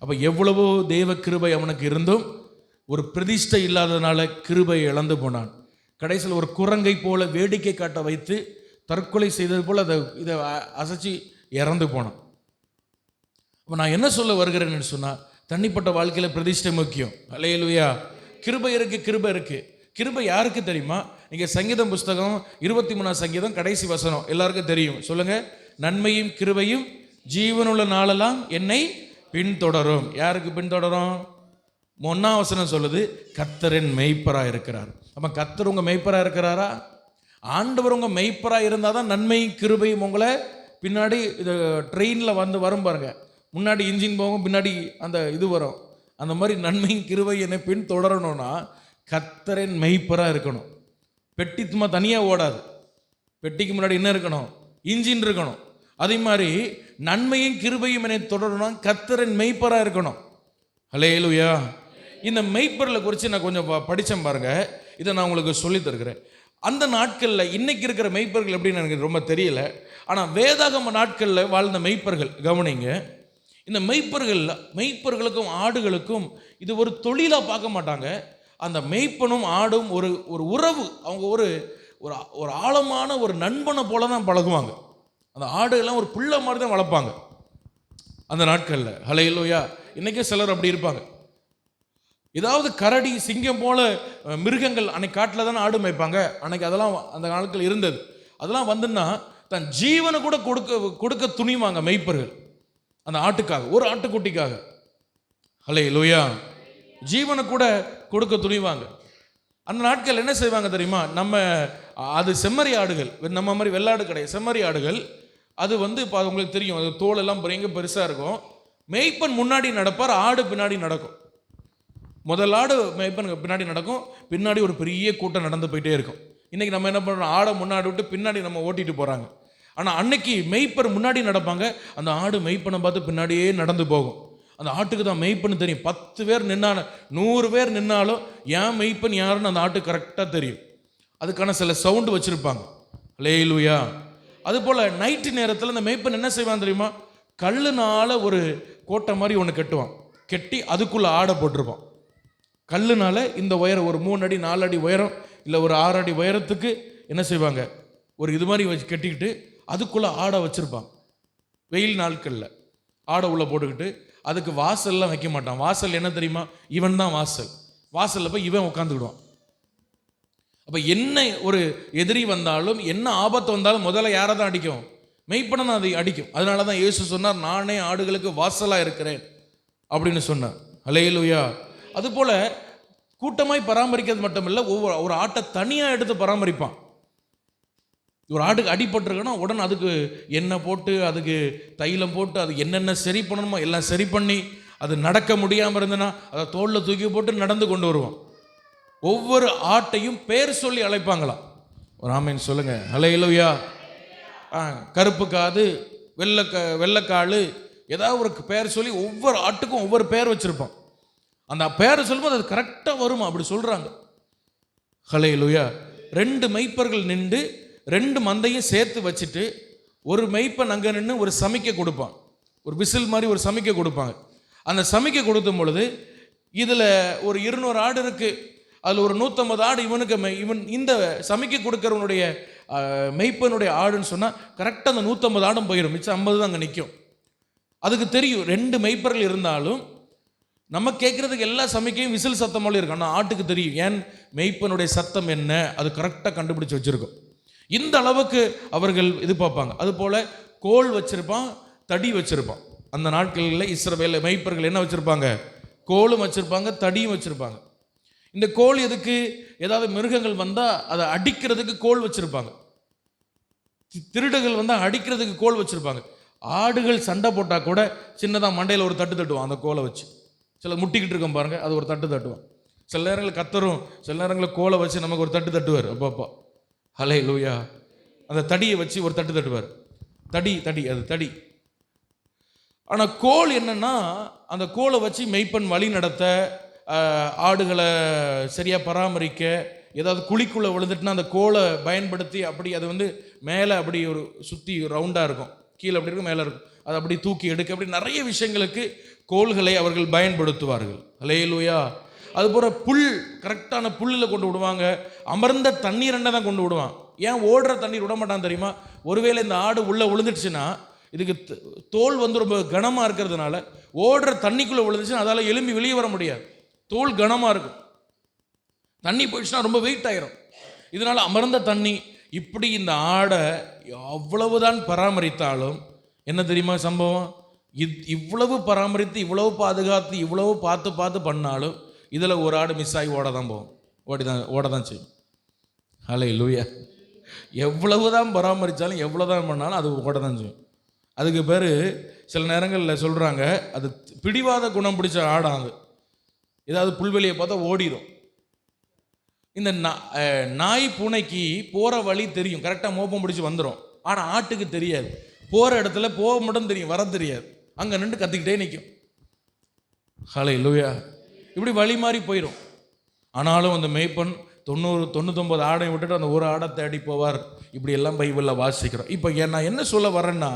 அப்போ எவ்வளவோ தேவ கிருபை அவனுக்கு இருந்தும் ஒரு பிரதிஷ்டை இல்லாததுனால கிருபை இழந்து போனான். கடைசியில் ஒரு குரங்கை போல வேடிக்கை காட்ட வைத்து தற்கொலை செய்தது போல் இதை அசைச்சு இறந்து போனான். அப்போ நான் என்ன சொல்ல வருகிறேன்னு சொன்னால், தனிப்பட்ட வாழ்க்கையில் பிரதிஷ்டை முக்கியம். அல்லேலூயா. கிருபை இருக்கு, கிருபை இருக்கு. கிருபை யாருக்கு தெரியுமா? நீங்கள் சங்கீதம் புஸ்தகம் 23 சங்கீதம் கடைசி வசனம் எல்லாருக்கும் தெரியும். சொல்லுங்க. நன்மையும் கிருபையும் ஜீவனுள்ள நாளெல்லாம் என்னை பின்தொடரும். யாருக்கு பின்தொடரும்? 1ஆம் வசனம் சொல்லுது, கர்த்தரின் மெய்ப்பராக இருக்கிறார். அப்போ கர்த்தர் உங்கள் மெய்ப்பராக இருக்கிறாரா? ஆண்டவர் உங்கள் மெய்ப்பராக இருந்தால் தான் நன்மையும் கிருபையும் உங்களை பின்னாடி இது ட்ரெயினில் வரும் பாருங்க. முன்னாடி இன்ஜின் போகும், பின்னாடி அந்த இது வரும், அந்த மாதிரி நன்மையும் கிருபை என்னை பின் தொடரணும்னா கர்த்தரின் மெய்ப்பராக இருக்கணும். பெட்டி சும்மா தனியாக ஓடாது. பெட்டிக்கு முன்னாடி என்ன இருக்கணும்? இன்ஜின் இருக்கணும். அதே மாதிரி நன்மையும் கிருபையும் என்னை தொடரணும்னா கர்த்தரின் மெய்ப்பராக இருக்கணும். ஹல்லேலூயா. இந்த மெய்ப்பொருளை குறித்து நான் கொஞ்சம் படித்தேன் பாருங்க. இதை நான் உங்களுக்கு சொல்லி தருகிறேன். அந்த நாட்களில் இன்னைக்கு இருக்கிற மெய்ப்பர்கள் எப்படின்னு எனக்கு ரொம்ப தெரியல. ஆனால் வேதாகம நாட்களில் வாழ்ந்த மெய்ப்பர்கள் கவனிங்க. இந்த மெய்ப்பர்களுக்கும் ஆடுகளுக்கும் இது ஒரு தொழிலாக பார்க்க மாட்டாங்க. அந்த மெய்ப்பனும் ஆடும் ஒரு ஒரு உறவு. அவங்க ஒரு ஒரு ஆழமான ஒரு நண்பனை போல தான் பழகுவாங்க. அந்த ஆடுகள்லாம் ஒரு பிள்ளை மாதிரி தான் வளர்ப்பாங்க அந்த நாட்களில். ஹல்லேலூயா. இன்றைக்கே சிலர் அப்படி இருப்பாங்க. ஏதாவது கரடி சிங்கம் போல மிருகங்கள் அன்னைக்கு காட்டில் தானே ஆடு மேய்ப்பாங்க. அன்னைக்கு அதெல்லாம் அந்த நாட்கள் இருந்தது. அதெல்லாம் வந்துன்னா தன் ஜீவனை கூட கொடுக்க துணிவாங்க மெய்ப்பர்கள் அந்த ஆட்டுக்காக, ஒரு ஆட்டுக்குட்டிக்காக. ஹல்லேலூயா. ஜீவனை கூட கொடுக்க துணிவாங்க. அந்த நாட்கள் என்ன செய்வாங்க தெரியுமா? அது செம்மறி ஆடுகள், நம்ம மாதிரி வெள்ளாடு கிடையாது, செம்மறி ஆடுகள். அது இப்போ அது உங்களுக்கு தெரியும், அது தோல் எல்லாம் பயங்கர பெருசாக இருக்கும். மேய்ப்பன் முன்னாடி நடப்பார், ஆடு பின்னாடி நடக்கும். முதல் ஆடு மேய்ப்பன் பின்னாடி நடக்கும், பின்னாடி ஒரு பெரிய கூட்டம் நடந்து போயிட்டே இருக்கும். இன்றைக்கி நம்ம என்ன பண்ணுறோம்? ஆடை முன்னாடி விட்டு பின்னாடி நம்ம ஓட்டிட்டு போகிறாங்க. ஆனால் அன்னைக்கு மெய்ப்பர் முன்னாடி நடப்பாங்க, அந்த ஆடு மெய்ப்பனை பார்த்து பின்னாடியே நடந்து போகும். அந்த ஆட்டுக்கு தான் மெய்ப்பன்னு தெரியும். 10 பேர் நின்னாலும் 100 பேர் நின்னாலும் ஏன் மெய்ப்பன் யாருன்னு அந்த ஆட்டுக்கு கரெக்டாக தெரியும். அதுக்கான சில சவுண்டு வச்சுருப்பாங்க. ஹல்லேலூயா. அதுபோல் நைட்டு நேரத்தில் அந்த மெய்ப்பன் என்ன செய்வான் தெரியுமா? கல்லுனால ஒரு கோட்டை மாதிரி ஒன்று கட்டுவான். கட்டி அதுக்குள்ளே ஆடை போட்டிருப்பான். கல்லுனால இந்த உயரம் ஒரு 3 அடி 4 அடி உயரம் இல்லை ஒரு 6 அடி உயரத்துக்கு என்ன செய்வாங்க? ஒரு இது மாதிரி வச்சு கட்டிக்கிட்டு அதுக்குள்ளே ஆடை வச்சுருப்பான். வெயில் நாட்களில் ஆடை உள்ளே போட்டுக்கிட்டு அதுக்கு வாசல்லாம் வைக்க மாட்டான். வாசல் என்ன தெரியுமா? இவன் தான் வாசல். வாசலில் போய் இவன் உட்காந்துக்கிடுவான். அப்போ என்ன ஒரு எதிரி வந்தாலும் என்ன ஆபத்து வந்தாலும் முதல்ல யாரை தான் அடிக்கும்? மெய்ப்பனை தான் அதை அடிக்கும். அதனால தான் இயேசு சொன்னார், நானே ஆடுகளுக்கு வாசலாக இருக்கிறேன் அப்படின்னு சொன்னார். ஹல்லேலூயா. அதுபோல் கூட்டமாய் பராமரிக்கிறது மட்டுமில்லை, ஒரு ஆட்டை தனியாக எடுத்து பராமரிப்பான். ஒரு ஆட்டுக்கு அடிபட்டிருக்குன்னா உடனே அதுக்கு எண்ணெய் போட்டு அதுக்கு தைலம் போட்டு அது என்னென்ன சரி பண்ணணுமோ எல்லாம் சரி பண்ணி, அது நடக்க முடியாமல் இருந்ததுன்னா அதை தோளில் தூக்கி போட்டு நடந்து கொண்டு வருவோம். ஒவ்வொரு ஆட்டையும் பேர் சொல்லி அழைப்பாங்களாம். ஒரு ஆமீன் சொல்லுங்க. ஹல்லேலூயா. கருப்பு காது, வெள்ளைக்காலு, ஏதாவது ஒரு பேர் சொல்லி ஒவ்வொரு ஆட்டுக்கும் ஒவ்வொரு பேர் வச்சுருப்பான். அந்த பேரை சொல்லும்போது அது கரெக்டாக வருமா? அப்படி சொல்கிறாங்க. ஹல்லேலூயா. 2 மெய்ப்பர்கள் நின்று 2 மந்தையும் சேர்த்து வச்சுட்டு ஒரு மெய்ப்பன் அங்கே நின்று ஒரு சமிக்கை கொடுப்பான். ஒரு விசில் மாதிரி ஒரு சமிக்கை கொடுப்பாங்க. அந்த சமிக்கை கொடுத்தும் பொழுது இதில் ஒரு 200 ஆடு இருக்குது, அதில் ஒரு 150 ஆடு இவன் இந்த சமிக்கை கொடுக்கறவனுடைய மெய்ப்பனுடைய ஆடுன்னு சொன்னால் கரெக்டாக அந்த 150 ஆடும் போயிடும். மிச்சம் 50 தான் அங்கே நிற்கும். அதுக்கு தெரியும் 2 மெய்ப்பர்கள் இருந்தாலும் நம்ம கேட்குறதுக்கு எல்லா சமிக்கையும் விசில் சத்தம் போல இருக்கும். ஆனால் ஆட்டுக்கு தெரியும் ஏன் மெய்ப்பனுடைய சத்தம் என்ன, அது கரெக்டாக கண்டுபிடிச்சி வச்சுருக்கோம். இந்த அளவுக்கு அவர்கள் இது பார்ப்பாங்க. அதுபோல் கோல் வச்சுருப்பான், தடி வச்சுருப்பான். அந்த நாட்களில் இஸ்ரவேல் மெய்ப்பர்கள் என்ன வச்சுருப்பாங்க? கோலும் வச்சுருப்பாங்க, தடியும் வச்சுருப்பாங்க. இந்த கோல் எதுக்கு? ஏதாவது மிருகங்கள் வந்தால் அதை அடிக்கிறதுக்கு கோல் வச்சுருப்பாங்க. திருடுகள் வந்தால் அடிக்கிறதுக்கு கோல் வச்சுருப்பாங்க. ஆடுகள் சண்டை போட்டால் கூட சின்னதாக மண்டையில் ஒரு தட்டு தட்டுவான் அந்த கோலை வச்சு. சில முட்டிக்கிட்டு இருக்கோம் பாருங்கள், அது ஒரு தட்டு தட்டுவான். சில நேரங்களில் கத்தரும், சில நேரங்களில் கோலை வச்சு நமக்கு ஒரு தட்டு தட்டுவார். அப்பா ஹல்லேலூயா. அந்த தடியை வச்சு ஒரு தட்டு தட்டுவார். தடி அது தடி. ஆனால் கோல் என்னன்னா, அந்த கோலை வச்சு மெய்ப்பன் வழி நடத்த, ஆடுகளை சரியாக பராமரிக்க, ஏதாவது குழிக்குள்ளே விழுந்துட்டுனா அந்த கோலை பயன்படுத்தி அப்படி அது மேலே அப்படி ஒரு சுற்றி ரவுண்டாக இருக்கும், கீழே அப்படி இருக்கும், மேலே இருக்கும், அதை அப்படி தூக்கி எடுக்க, அப்படி நிறைய விஷயங்களுக்கு கோல்களை அவர்கள் பயன்படுத்துவார்கள். ஹல்லேலூயா. அதுபோல் புல், கரெக்டான புல்லில் கொண்டு விடுவாங்க. அமர்ந்த தண்ணீர் தான் கொண்டு விடுவான். ஏன் ஓடுற தண்ணீர் விட மாட்டான் தெரியுமா? ஒருவேளை இந்த ஆடு உள்ளே விழுந்துடுச்சுன்னா, இதுக்கு தோல் ரொம்ப கனமாக இருக்கிறதுனால ஓடுற தண்ணிக்குள்ளே விழுந்துச்சுன்னா அதால் எலும்பி வெளியே வர முடியாது. தோல் கனமாக இருக்கும். தண்ணி போயிடுச்சுன்னா ரொம்ப வெயிட் ஆயிரும். இதனால் அமர்ந்த தண்ணி. இப்படி இந்த ஆடை அவ்வளவுதான் பராமரித்தாலும் என்ன தெரியுமா சம்பவம்? இவ்வளவு பராமரித்து, இவ்வளவு பாதுகாத்து, இவ்வளவு பார்த்து பண்ணாலும் இதில் ஒரு ஆடு மிஸ் ஆகி ஓட தான் போகும், ஓட தான் செய்யும். ஹல்லேலூயா. எவ்வளவு தான் பராமரித்தாலும் எவ்வளோ தான் பண்ணாலும் அது ஓட தான் செய்யும். அதுக்கு பேர் சில நேரங்களில் சொல்கிறாங்க, அது பிடிவாத குணம் பிடிச்ச ஆடாது. ஏதாவது புல்வெளியை பார்த்தா ஓடிடும். இந்த நாய் பூனைக்கு போகிற வழி தெரியும், கரெக்டாக மோப்பம் பிடிச்சி வந்துடும். ஆனால் ஆட்டுக்கு தெரியாது. போகிற இடத்துல போக மட்டும் தெரியும், வர தெரியாது. அங்கே நின்று கத்திக்கிட்டே நிற்கும். ஹல்லேலூயா. இப்படி வழி மாறி போயிடும். ஆனாலும் அந்த மேய்ப்பன் 99 ஆடையை விட்டுட்டு அந்த ஒரு ஆடை தேடி போவார். இப்படி எல்லாம் பைபிளில் வாசிக்கிறோம். இப்போ நான் என்ன சொல்ல வரேன்னா,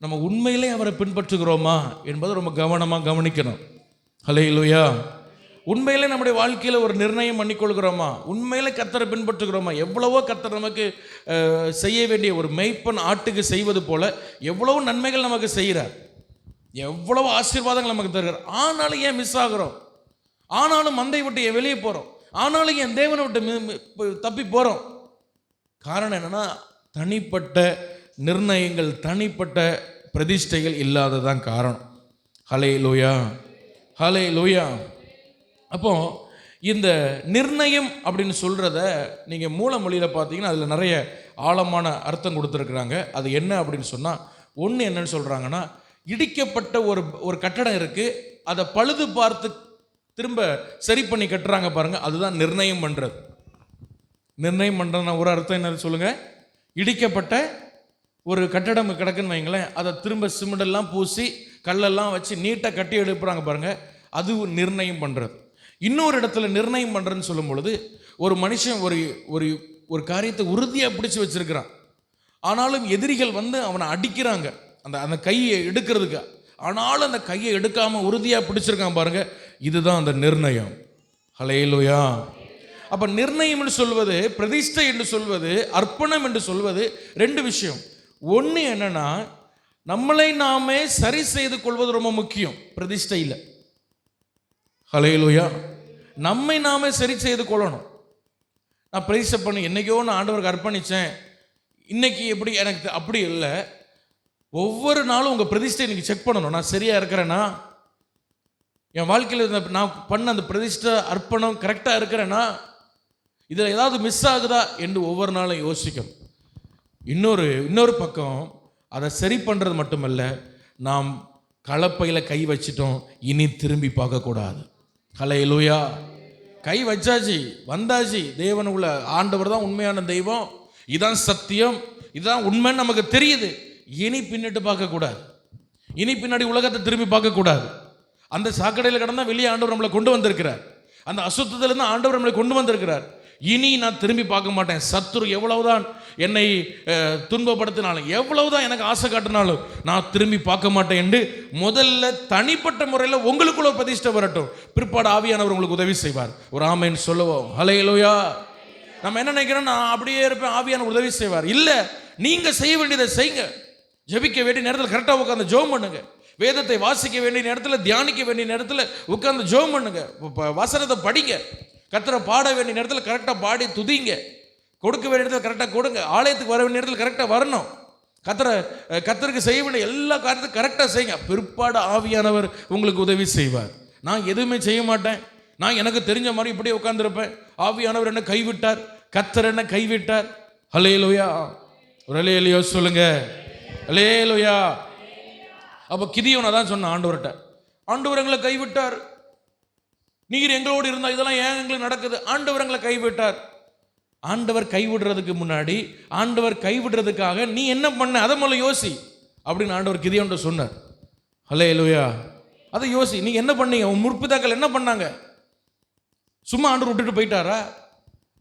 நம்ம உண்மையிலே அவரை பின்பற்றுகிறோமா என்பதை ரொம்ப கவனமாக கவனிக்கணும். ஹல்லேலூயா. உண்மையிலே நம்முடைய வாழ்க்கையில் ஒரு நிர்ணயம் பண்ணிக்கொள்கிறோமா? உண்மையிலே கர்த்தரை பின்பற்றுகிறோமா? எவ்வளவோ கர்த்தர் நமக்கு செய்ய வேண்டிய, ஒரு மேய்ப்பன் ஆட்டுக்கு செய்வது போல எவ்வளவோ நன்மைகள் நமக்கு செய்கிறார், எவ்வளவோ ஆசீர்வாதங்கள் நமக்கு தருகிறார். ஆனாலும் ஏன் மிஸ் ஆகிறோம்? ஆனாலும் மந்தை விட்டு ஏன் வெளியே போகிறோம்? ஆனாலும் என் தேவனை விட்டு தப்பி போகிறோம்? காரணம் என்னன்னா, தனிப்பட்ட நிர்ணயங்கள், தனிப்பட்ட பிரதிஷ்டைகள் இல்லாததான் காரணம். ஹல்லேலூயா, ஹல்லேலூயா. அப்போ இந்த நிர்ணயம் அப்படின்னு சொல்கிறத நீங்கள் மூல மொழியில் பார்த்தீங்கன்னா அதில் நிறைய ஆழமான அர்த்தம் கொடுத்துருக்குறாங்க. அது என்ன அப்படின்னு சொன்னால், ஒன்று என்னன்னு சொல்கிறாங்கன்னா, இடிக்கப்பட்ட ஒரு கட்டடம் இருக்குது, அதை பழுது பார்த்து திரும்ப சரி பண்ணி கட்டுறாங்க பாருங்கள், அதுதான் நிர்ணயம் பண்ணுறது. நிர்ணயம் பண்ணுறதுனா ஒரு அர்த்தம் என்னன்னு சொல்லுங்கள். இடிக்கப்பட்ட ஒரு கட்டடம் கிடக்குன்னு வைங்களேன், அதை திரும்ப சிமெண்டெல்லாம் பூசி கல்லெல்லாம் வச்சு நீட்டாக கட்டி எழுப்புறாங்க பாருங்கள், அது நிர்ணயம் பண்ணுறது. இன்னொரு இடத்துல நிர்ணயம் பண்ணுறதுன்னு சொல்லும் பொழுது, ஒரு மனுஷன் ஒரு காரியத்தை உறுதியாக பிடிச்சி வச்சிருக்கிறான், ஆனாலும் எதிரிகள் வந்து அவனை அடிக்கிறாங்க அந்த கையை எடுக்கிறதுக்கு, ஆனாலும் அந்த கையை எடுக்காமல் உறுதியாக பிடிச்சிருக்கான் பாருங்க, இதுதான் அந்த நிர்ணயம். ஹல்லேலூயா. அப்போ நிர்ணயம் என்று சொல்வது, பிரதிஷ்டை என்று சொல்வது, அர்ப்பணம் என்று சொல்வது ரெண்டு விஷயம். ஒன்று என்னன்னா, நம்மளை நாமே சரி செய்து கொள்வது ரொம்ப முக்கியம் பிரதிஷ்டையில். ஹல்லேலூயா. நம்மை நாமே சரி செய்து கொள்ளணும். நான் பிரதிஷ்டை பண்ணி என்னைக்கோ நான் ஆண்டவருக்கு அர்ப்பணித்தேன், இன்னைக்கு எப்படி எனக்கு அப்படி இல்லை. ஒவ்வொரு நாளும் உங்கள் பிரதிஷ்டை நீங்கள் செக் பண்ணணும். நான் சரியாக இருக்கிறேன்னா, என் வாழ்க்கையில் நான் பண்ண அந்த பிரதிஷ்டை அர்ப்பணம் கரெக்டாக இருக்கிறேன்னா, இதில் ஏதாவது மிஸ் ஆகுதா என்று ஒவ்வொரு நாளும் யோசிக்கணும். இன்னொரு பக்கம் அதை சரி பண்ணுறது மட்டுமல்ல, நாம் கலப்பையில் கை வச்சிட்டோம், இனி திரும்பி பார்க்கக்கூடாது. ஹல்லேலூயா. கை வச்சாச்சு, வந்தாச்சு, தேவனுக்குள்ள ஆண்டவர் தான் உண்மையான தெய்வம், இதான் சத்தியம், இதுதான் உண்மைன்னு நமக்கு தெரியுது. இனி பின்னிட்டு பார்க்கக்கூடாது, இனி பின்னாடி உலகத்தை திரும்பி பார்க்கக்கூடாது. அந்த சாக்கடையில் கடந்தா வெளியே ஆண்டவர் நம்மளை கொண்டு வந்திருக்கிறார், அந்த அசுத்தத்திலிருந்து ஆண்டவர் நம்மளை கொண்டு வந்திருக்கிறார். இனி நான் திரும்பி பார்க்க மாட்டேன். சத்துரு எவ்வளவுதான் என்னை துன்பப்படுத்தினாலும், எவ்வளவுதான் எனக்கு ஆசை காட்டினாலும் நான் திரும்பி பார்க்க மாட்டேன் என்று முதல்ல தனிப்பட்ட முறையில் உங்களுக்குள்ள பிரதிஷ்டை வரட்டும். பிற்பாடு ஆவியானவர் உங்களுக்கு உதவி செய்வார். ஒரு ஆமென் சொல்லுவோம். ஹல்லேலூயா. நம்ம என்ன நினைக்கிறோம், நான் அப்படியே இருப்பேன், ஆவியானவர் உதவி செய்வார். இல்லை, நீங்க செய்ய வேண்டியதை செய்யுங்க. ஜெபிக்க வேண்டிய நேரத்தில் கரெக்டாக உட்காந்து ஜெபம் பண்ணுங்க. வேதத்தை வாசிக்க வேண்டிய நேரத்தில், தியானிக்க வேண்டிய நேரத்தில் உட்காந்து ஜெபம் பண்ணுங்க. வசனத்தை படிங்க. கர்த்தரை பாட வேண்டிய நேரத்தில் கரெக்டாக பாடி துதிங்க. கொடுக்க வேண்டிய இடத்துல கரெக்டாக கொடுங்க. ஆலயத்துக்கு வர வேண்டிய நேரத்தில் கரெக்டாக வரணும். கர்த்தருக்கு செய்ய வேண்டிய எல்லா காரியத்தையும் கரெக்டாக செய்யுங்க. பிற்பாடு ஆவியானவர் உங்களுக்கு உதவி செய்வார். நான் எதுவுமே செய்ய மாட்டேன், நான் எனக்கு தெரிஞ்ச மாதிரி இப்படியே உட்கார்ந்துருப்பேன், ஆவியானவர் என்ன கைவிட்டார், கர்த்தர் என்ன கைவிட்டார். ஹல்லேலூயா. ஒரு ஹல்லேலூயா சொல்லுங்க. ஹல்லேலூயா. அப்போ கிதியோன் தான் சொன்ன ஆண்டவர்கிட்ட, ஆண்டவர் எங்களை கைவிட்டார், நீர் எங்களோடு இருந்தால் இதெல்லாம் ஏன் எங்களுக்கு நடக்குது, ஆண்டவர் எங்களை கைவிட்டார். ஆண்டவர் கைவிடுறதுக்கு முன்னாடி, ஆண்டவர் கைவிடுறதுக்காக நீ என்ன பண்ண அதை முதல்ல யோசி அப்படின்னு ஆண்டவர் கிதியோன்ட்ட சொன்னார். ஹல்லேலூயா. அதை யோசி, நீ என்ன பண்ணீங்க, உன் முற்பிதாக்கள் என்ன பண்ணாங்க? சும்மா ஆண்டவர் விட்டுட்டு போயிட்டாரா?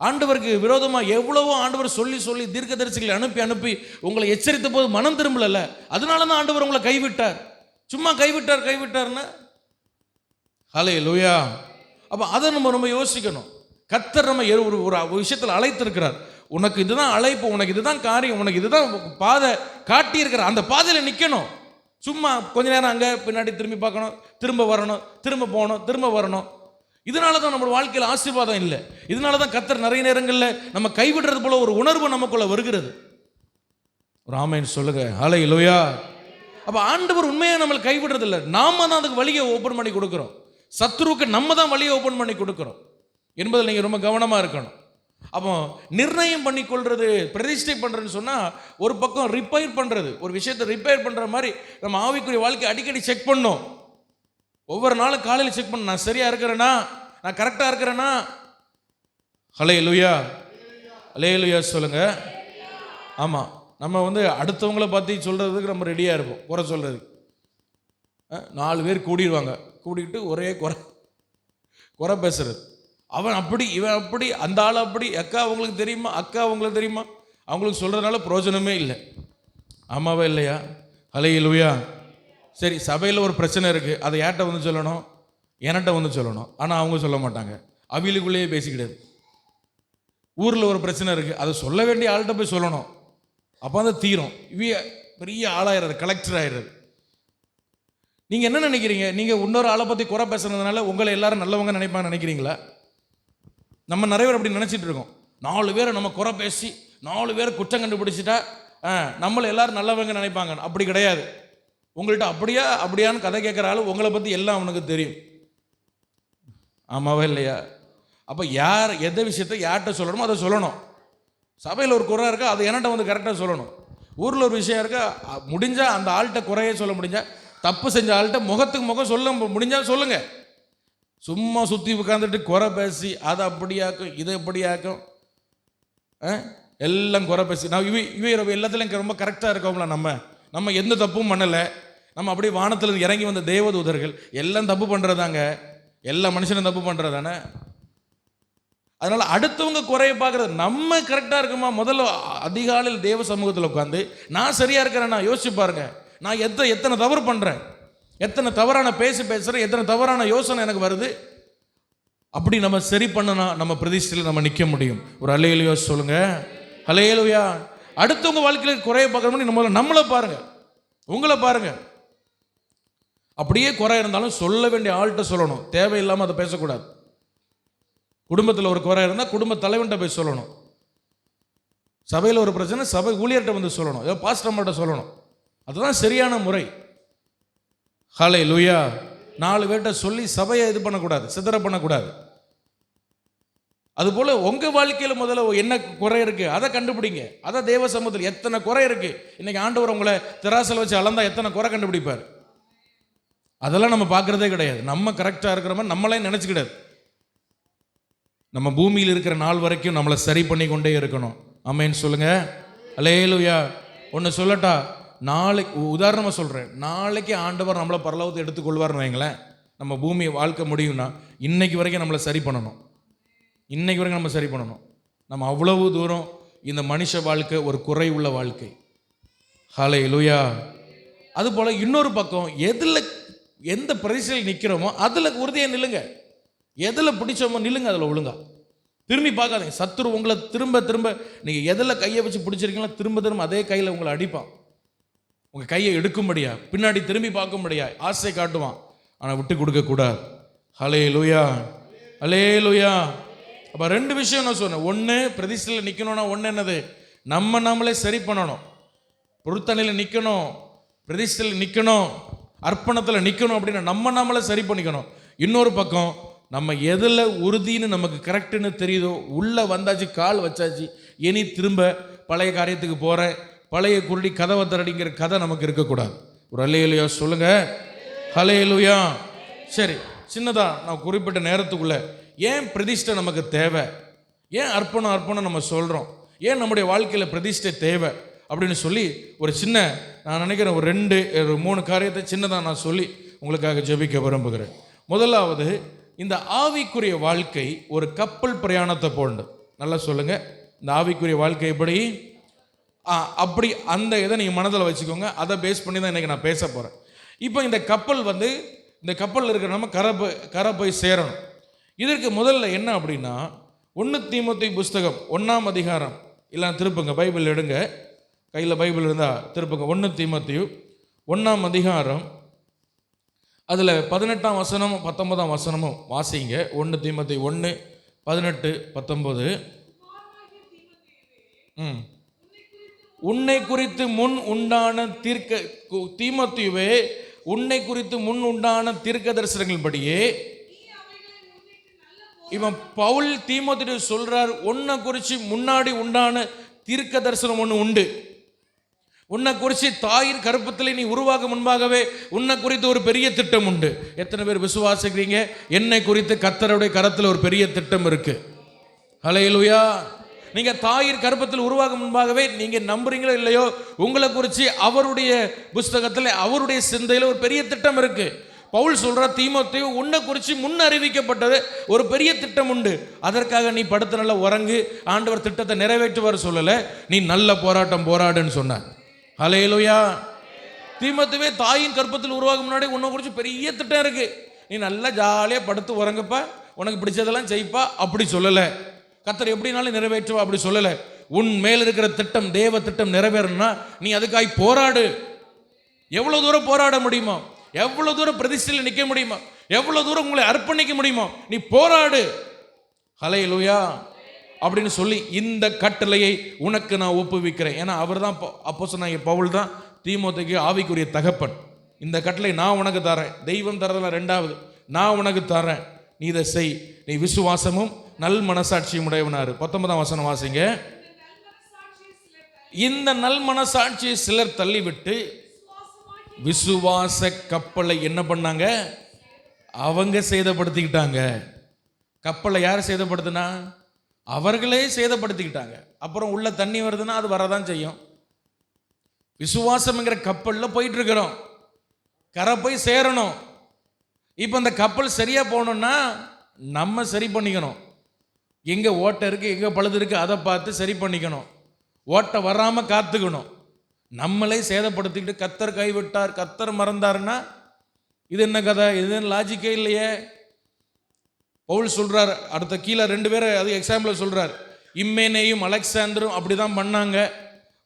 ஆண்டவருக்கு விரோதமாக எவ்வளவோ ஆண்டவர் சொல்லி தீர்க்கதரிசிகளை அனுப்பி உங்களை எச்சரித்த போது மனம் திரும்பல, அதனால தான் ஆண்டவர் உங்களை கைவிட்டார். சும்மா கைவிட்டார்னா ஹல்லேலூயா. அப்போ அதை நம்ம ரொம்ப யோசிக்கணும். கர்த்தர் நம்ம ஒரு விஷயத்தில் அழைத்திருக்கிறார். உனக்கு இதுதான் அழைப்பு, உனக்கு இதுதான் காரியம், உனக்கு இதுதான் பாதை காட்டி இருக்கிறார். அந்த பாதையில் நிற்கணும். சும்மா கொஞ்ச நேரம் அங்கே பின்னாடி திரும்பி பார்க்கணும், திரும்ப வரணும், திரும்ப போகணும், திரும்ப வரணும். இதனால தான் நம்ம வாழ்க்கையில் ஆசீர்வாதம் இல்லை. இதனால தான் கர்த்தர் நிறைய நேரங்களில் நம்ம கைவிடுறது போல ஒரு உணர்வு நமக்குள்ள வருகிறது. ஒரு ஆமென் சொல்லுங்க. ஹல்லேலூயா. அப்போ ஆண்டவர் உண்மையாக நம்மளை கைவிடுறது இல்லை, நாம தான் அதுக்கு வழியை ஓப்பன் பண்ணி கொடுக்குறோம். சத்துருவுக்கு நம்ம தான் வழியை ஓப்பன் பண்ணி கொடுக்குறோம் என்பதில் நீங்கள் ரொம்ப கவனமாக இருக்கணும். அப்போ நிர்ணயம் பண்ணி கொள்வது, பிரதிஷ்டை பண்ணுறதுன்னு சொன்னால், ஒரு பக்கம் ரிப்பேர் பண்ணுறது, ஒரு விஷயத்தை ரிப்பேர் பண்ணுற மாதிரி நம்ம ஆவிக்குரிய வாழ்க்கை அடிக்கடி செக் பண்ணோம். ஒவ்வொரு நாளும் காலையில் செக் பண்ண, நான் சரியா இருக்கிறேனா, நான் கரெக்டா இருக்கிறேனா. ஹல்லேலூயா, ஹல்லேலூயா சொல்லுங்க. ஆமா, நம்ம அடுத்தவங்கள பற்றி சொல்றதுக்கு நம்ம ரெடியா இருப்போம், குறை சொல்றதுக்கு. 4 பேர் கூடிடுவாங்க, கூடிட்டு ஒரே குறை பேசுறது. அவன் அப்படி, இவன் அப்படி, அந்த ஆள் அப்படி, அக்கா அவங்களுக்கு தெரியுமா, அக்கா அவங்களுக்கு தெரியுமா, அவங்களுக்கு சொல்றதுனால பிரயோஜனமே இல்லை. ஆமாவா இல்லையா? ஹல்லேலூயா. சரி, சபையில் ஒரு பிரச்சனை இருக்கு, அதை யார்கிட்ட சொல்லணும்? என்கிட்ட சொல்லணும். ஆனால் அவங்க சொல்ல மாட்டாங்க, அவிலுக்குள்ளேயே பேசிக்கிடாது. ஊரில் ஒரு பிரச்சனை இருக்கு, அதை சொல்ல வேண்டிய ஆள்கிட்ட போய் சொல்லணும், அப்போ தீரும். பெரிய ஆளாயிடுறது, கலெக்டர் ஆயிடுறது. நீங்க என்ன நினைக்கிறீங்க? நீங்க இன்னொரு ஆளை பத்தி குறை பேசுறதுனால உங்களை எல்லாரும் நல்லவங்க நினைப்பாங்க நினைக்கிறீங்களா? நம்ம நிறைய பேர் அப்படி நினைச்சிட்டு இருக்கோம். 4 பேரை நம்ம குறை பேசி 4 பேரை குற்றம் கண்டுபிடிச்சிட்டா நம்மளை எல்லாரும் நல்லவங்க நினைப்பாங்க. அப்படி கிடையாது. உங்கள்கிட்ட அப்படியான்னு கதை கேட்குற ஆள் உங்களை பற்றி எல்லாம் அவனுக்கு தெரியும். ஆமாவா இல்லையா? அப்போ யார் எந்த விஷயத்தை யார்கிட்ட சொல்லணுமோ அதை சொல்லணும். சபையில் ஒரு குறை இருக்கா, அதை என்கிட்ட கரெக்டாக சொல்லணும். ஊரில் ஒரு விஷயம் இருக்கா, முடிஞ்சால் அந்த ஆள்கிட்ட குறையே சொல்ல முடிஞ்சா, தப்பு செஞ்ச ஆள்கிட்ட முகத்துக்கு முகம் சொல்ல முடிஞ்சால் சொல்லுங்க. சும்மா சுற்றி உட்காந்துட்டு குறை பேசி அதை அப்படியாக்கும் இதை எப்படியாக்கும் எல்லாம் குறை பேசி நான் இவ எல்லாத்துலையும் ரொம்ப கரெக்டாக இருக்கோம்ல. நம்ம எந்த தப்பும் பண்ணலை. நம்ம அப்படியே வானத்தில் இறங்கி வந்த தேவதூதர்கள். எல்லாம் தப்பு பண்ணுறதாங்க, எல்லா மனுஷனும் தப்பு பண்ணுறதானே. அதனால அடுத்தவங்க குறைய பார்க்கறது, நம்ம கரெக்டாக இருக்குமா? முதல்ல அதிகாலையில் தேவ சமூகத்தில் உட்காந்து நான் சரியா இருக்கிறேன்னா யோசிச்சு பாருங்க. நான் எத்தனை தவறு பண்ணுறேன், எத்தனை தவறான பேசுகிறேன், எத்தனை தவறான யோசனை எனக்கு வருது. அப்படி நம்ம சரி பண்ணனா நம்ம பிரதிஷ்டையில் நம்ம நிற்க முடியும். ஒரு அல்லேலூயா சொல்லுங்க. அல்லேலூயா. அடுத்தவங்க வாழ்க்கையில் குறைய பார்க்கணும், நம்மளை பாருங்க, உங்களை பாருங்க. அப்படியே குறை இருந்தாலும் சொல்ல வேண்டிய ஆள்கிட்ட சொல்லணும், தேவையில்லாமல் அதை பேசக்கூடாது. குடும்பத்தில் ஒரு குறை இருந்தால் குடும்ப தலைவன்கிட்ட போய் சொல்லணும். சபையில் ஒரு பிரச்சனை சபை ஊழியர்கிட்ட சொல்லணும், ஏதோ பாஸ்டர் அம்மாட்ட சொல்லணும். அதுதான் சரியான முறை. ஹல்லேலூயா. 4 பேர்கிட்ட சொல்லி சபையை இது பண்ணக்கூடாது, சிதற பண்ணக்கூடாது. அதுபோல் உங்கள் வாழ்க்கையில் முதல்ல என்ன குறை இருக்கு அதை கண்டுபிடிங்க. அதை தேவ சமூகத்தில் எத்தனை குறை இருக்கு. இன்னைக்கு ஆண்டவர் உங்களை திராசில் வச்சு அளந்தா எத்தனை குறை கண்டுபிடிப்பார். அதெல்லாம் நம்ம பார்க்கறதே கிடையாது. நம்ம கரெக்டாக இருக்கிற மாதிரி நம்மளே நினச்சிக்கிடாது. நம்ம பூமியில் இருக்கிற நாள் வரைக்கும் நம்மளை சரி பண்ணி கொண்டே இருக்கணும். ஆமென் சொல்லுங்க. அல்லேலூயா. ஒன்று சொல்லட்டா, நாளைக்கு உதாரணமாக சொல்கிறேன், நாளைக்கு ஆண்டவர் நம்மளை பரலோகத்தை எடுத்துக்கொள்வார்னு வைங்களேன். நம்ம பூமி வாழ்க்கை முடியும்னா இன்னைக்கு வரைக்கும் நம்மளை சரி பண்ணணும். இன்னைக்கு வரைக்கும் நம்ம சரி பண்ணணும். நம்ம அவ்வளவு தூரம் இந்த மனுஷ வாழ்க்கை ஒரு குறை உள்ள வாழ்க்கை. ஹல்லேலூயா. அதுபோல் இன்னொரு பக்கம் எந்த பிரதிஷ்டையில் நிற்கிறோமோ அதில் உறுதியாக நில்லுங்க. எதில் பிடிச்சோமோ நில்லுங்க, அதில் ஒழுங்கா. திரும்பி பார்க்காதீங்க. சத்துரு உங்களை திரும்ப திரும்ப நீங்கள் எதில் கையை வச்சு பிடிச்சிருக்கீங்களோ திரும்ப திரும்ப அதே கையில் உங்களை அடிப்பான். உங்கள் கையை எடுக்கும்படியா, பின்னாடி திரும்பி பார்க்கும்படியா ஆசை காட்டுவான். ஆனால் விட்டு கொடுக்கக்கூடாது. ஹல்லேலூயா, ஹல்லேலூயா. அப்போ 2 விஷயம் நான் சொன்னேன். ஒன்று, பிரதிஷ்டையில் நிற்கணும்னா ஒன்று என்னது, நம்மளே சரி பண்ணணும். பொருத்தனையில் நிற்கணும், பிரதிஷ்டையில் நிற்கணும், அர்ப்பணத்தில் நிற்கணும். அப்படின்னா நம்மளே சரி பண்ணிக்கணும். இன்னொரு பக்கம் நம்ம எதில் உறுதின்னு நமக்கு கரெக்டுன்னு தெரியுதோ உள்ளே வந்தாச்சு, கால் வச்சாச்சு, இனி திரும்ப பழைய காரியத்துக்கு போகிறேன், பழைய குருடி கதவை தரடிங்கிற கதை நமக்கு இருக்கக்கூடாது. ஒரு அல்லேலூயா சொல்லுங்க. ஹல்லேலூயா. சரி, சின்னதா நான் குறிப்பிட்ட நேரத்துக்குள்ள ஏன் பிரதிஷ்டை நமக்கு தேவை, ஏன் அர்ப்பணம் நம்ம சொல்கிறோம், ஏன் நம்முடைய வாழ்க்கையில் பிரதிஷ்டை தேவை அப்படின்னு சொல்லி ஒரு சின்ன, நான் நினைக்கிறேன் ஒரு 2-3 காரியத்தை சின்னதாக நான் சொல்லி உங்களுக்காக ஜெபிக்க விரும்புகிறேன். முதலாவது, இந்த ஆவிக்குரிய வாழ்க்கை ஒரு கப்பல் பிரயாணத்தை போன்று. நல்லா சொல்லுங்க, இந்த ஆவிக்குரிய வாழ்க்கை எப்படி? அப்படி அந்த இதை நீங்கள் மனதில் வச்சுக்கோங்க. அதை பேஸ் பண்ணி தான் இன்றைக்கி நான் பேச போகிறேன். இப்போ இந்த கப்பல் இந்த கப்பலில் இருக்கிற நம்ம கரை போய் சேரணும். இதற்கு முதல்ல என்ன அப்படின்னா, 1 தீமோத்தேயு புஸ்தகம் 1ஆம் அதிகாரம், இல்லை திருப்புங்க, பைபிள் எடுங்க, கையில் பைபிள் இருந்தால் திருப்புங்க. 1 தீமோத்தேயு 1ஆம் அதிகாரம், அதில் 18ஆம் வசனமும் 19ஆம் வசனமும் வாசிங்க. 1 தீமோத்தேயு 1:18-19. உன்னை குறித்து முன் உண்டான தீமோத்தேயுவே, உன்னை குறித்து முன் உண்டான தீர்க்க தரிசனங்கள் படியே, இவன் பவுல் தீமோத்தேயு சொல்றார், உன்னை குறித்து முன்னாடி உண்டான தீர்க்க தரிசனம் ஒன்று உண்டு. உன்னை குறித்து தாயின் கருப்பத்தில் நீ உருவாக முன்பாகவே உன்னை குறித்து ஒரு பெரிய திட்டம் உண்டு. எத்தனை பேர் விசுவாசிக்கிறீங்க? என்னை குறித்து கர்த்தருடைய கரத்தில் ஒரு பெரிய திட்டம் இருக்கு. ஹல்லேலூயா. நீங்க தாயின் கருப்பத்தில் உருவாக முன்பாகவே நீங்க நம்புறீங்களோ இல்லையோ, உங்களை குறித்து அவருடைய புஸ்தகத்தில் அவருடைய சிந்தையில் ஒரு பெரிய திட்டம் இருக்கு. பவுல் சொல்ற, தீமோத்தேயு, உன்னை குறித்து முன் அறிவிக்கப்பட்டது ஒரு பெரிய திட்டம் உண்டு. அதற்காக நீ படுத்து நல்ல உறங்கு, ஆண்டவர் திட்டத்தை நிறைவேற்றுவார் சொல்லல, நீ நல்ல போராட்டம் போராடுன்னு சொன்னார். ஹல்லேலூயா. தீமோத்தேயுவே, தாயின் கற்பத்தில் உருவாகும் முன்னாடி உன்னை குறித்து பெரிய திட்டம் இருக்கு, நீ நல்லா ஜாலியாக படுத்து உறங்குப்பா, உனக்கு பிடிச்சதெல்லாம் செய்ப்பா அப்படி சொல்லலை. கர்த்தர் எப்படினாலும் நிறைவேற்றுவா அப்படி சொல்லலை. உன் மேல் இருக்கிற திட்டம், தேவ திட்டம் நிறைவேறணும்னா நீ அதுக்காய் போராடு. எவ்வளவு தூரம் போராட முடியுமோ, எவ்வளவு தூரம் பிரதிஷ்டையில் நிற்க முடியுமோ, எவ்வளவு தூரம் உங்களை அர்ப்பணிக்க முடியுமோ நீ போராடு. ஹல்லேலூயா அப்படின்னு சொல்லி இந்த கட்டளையை உனக்கு நான் ஒப்புவிக்கிறேன். ஏன்னா அவர் தான் அப்போஸ்தலனாகிய பவுல் தான் தீமோத்தேயுக்கு ஆவிக்குரிய தகப்பன். இந்த கட்டளை நான் உனக்கு தரேன். தெய்வம் தரதெல்லாம் ரெண்டாவது, நான் உனக்கு தரேன், நீ இதை செய். நீ விசுவாசமும் நல் மனசாட்சியும் உடையவனாரு. 19ஆம் வசனம் வாசிங்க. இந்த நல் மனசாட்சியை சிலர் தள்ளிவிட்டு விசுவாச கப்பலை என்ன பண்ணாங்க? அவங்க சேதப்படுத்திக்கிட்டாங்க. கப்பலை யார் சேதப்படுத்தினா? அவர்களே சேதப்படுத்திக்கிட்டாங்க. அப்புறம் உள்ள தண்ணி வருதுன்னா அது வரதான் செய்யும். விசுவாசம்ங்கிற கப்பலில் போயிட்டு இருக்கிறோம், கரை போய் சேரணும். இப்போ அந்த கப்பல் சரியா போகணும்னா நம்ம சரி பண்ணிக்கணும். எங்க ஓட்டை இருக்கு, எங்க பழுது இருக்கு, அதை பார்த்து சரி பண்ணிக்கணும். ஓட்டை வராம காத்துக்கணும். நம்மளே சேதப்படுத்திக்கிட்டு கர்த்தர் கைவிட்டார், கர்த்தர் மறந்தாருன்னா இது என்ன கதை? இது லாஜிக்கே இல்லையே. பவுல் சொல்றார், அடுத்த கீழே 2 பேரை அது எக்ஸாம்பிள் சொல்றார். இம்மேனேயும் அலெக்சாந்தரும் அப்படிதான் பண்ணாங்க.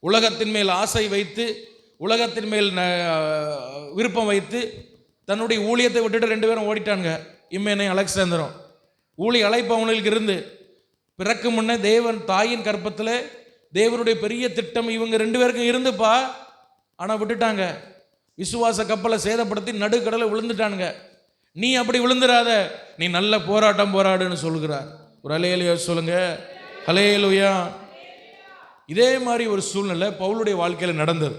உலகத்தின் மேல் ஆசை வைத்து, உலகத்தின் மேல் விருப்பம் வைத்து தன்னுடைய ஊழியத்தை விட்டுட்டு 2 பேரும் ஓடிட்டாங்க. இம்மேனையும் அலெக்சாந்தரும். ஊழிய அழைப்பு அவங்களுக்கு இருந்து, பிறக்கு முன்னே தேவன் தாயின் கற்பத்தில் தேவனுடைய பெரிய திட்டம் இவங்க 2 பேருக்கும் இருந்துப்பா. ஆனால் விட்டுட்டாங்க. விசுவாச கப்பலை சேதப்படுத்தி நடுக்கடலை விழுந்துட்டானுங்க. நீ அப்படி விழுந்துடாத, நீ நல்ல போராட்டம் போராடுன்னு சொல்கிறார். ஒரு ஹல்லேலூயா சொல்லுங்க. ஹல்லேலூயா. இதே மாதிரி ஒரு சூழ்நிலை பவுலுடைய வாழ்க்கையில் நடந்தது.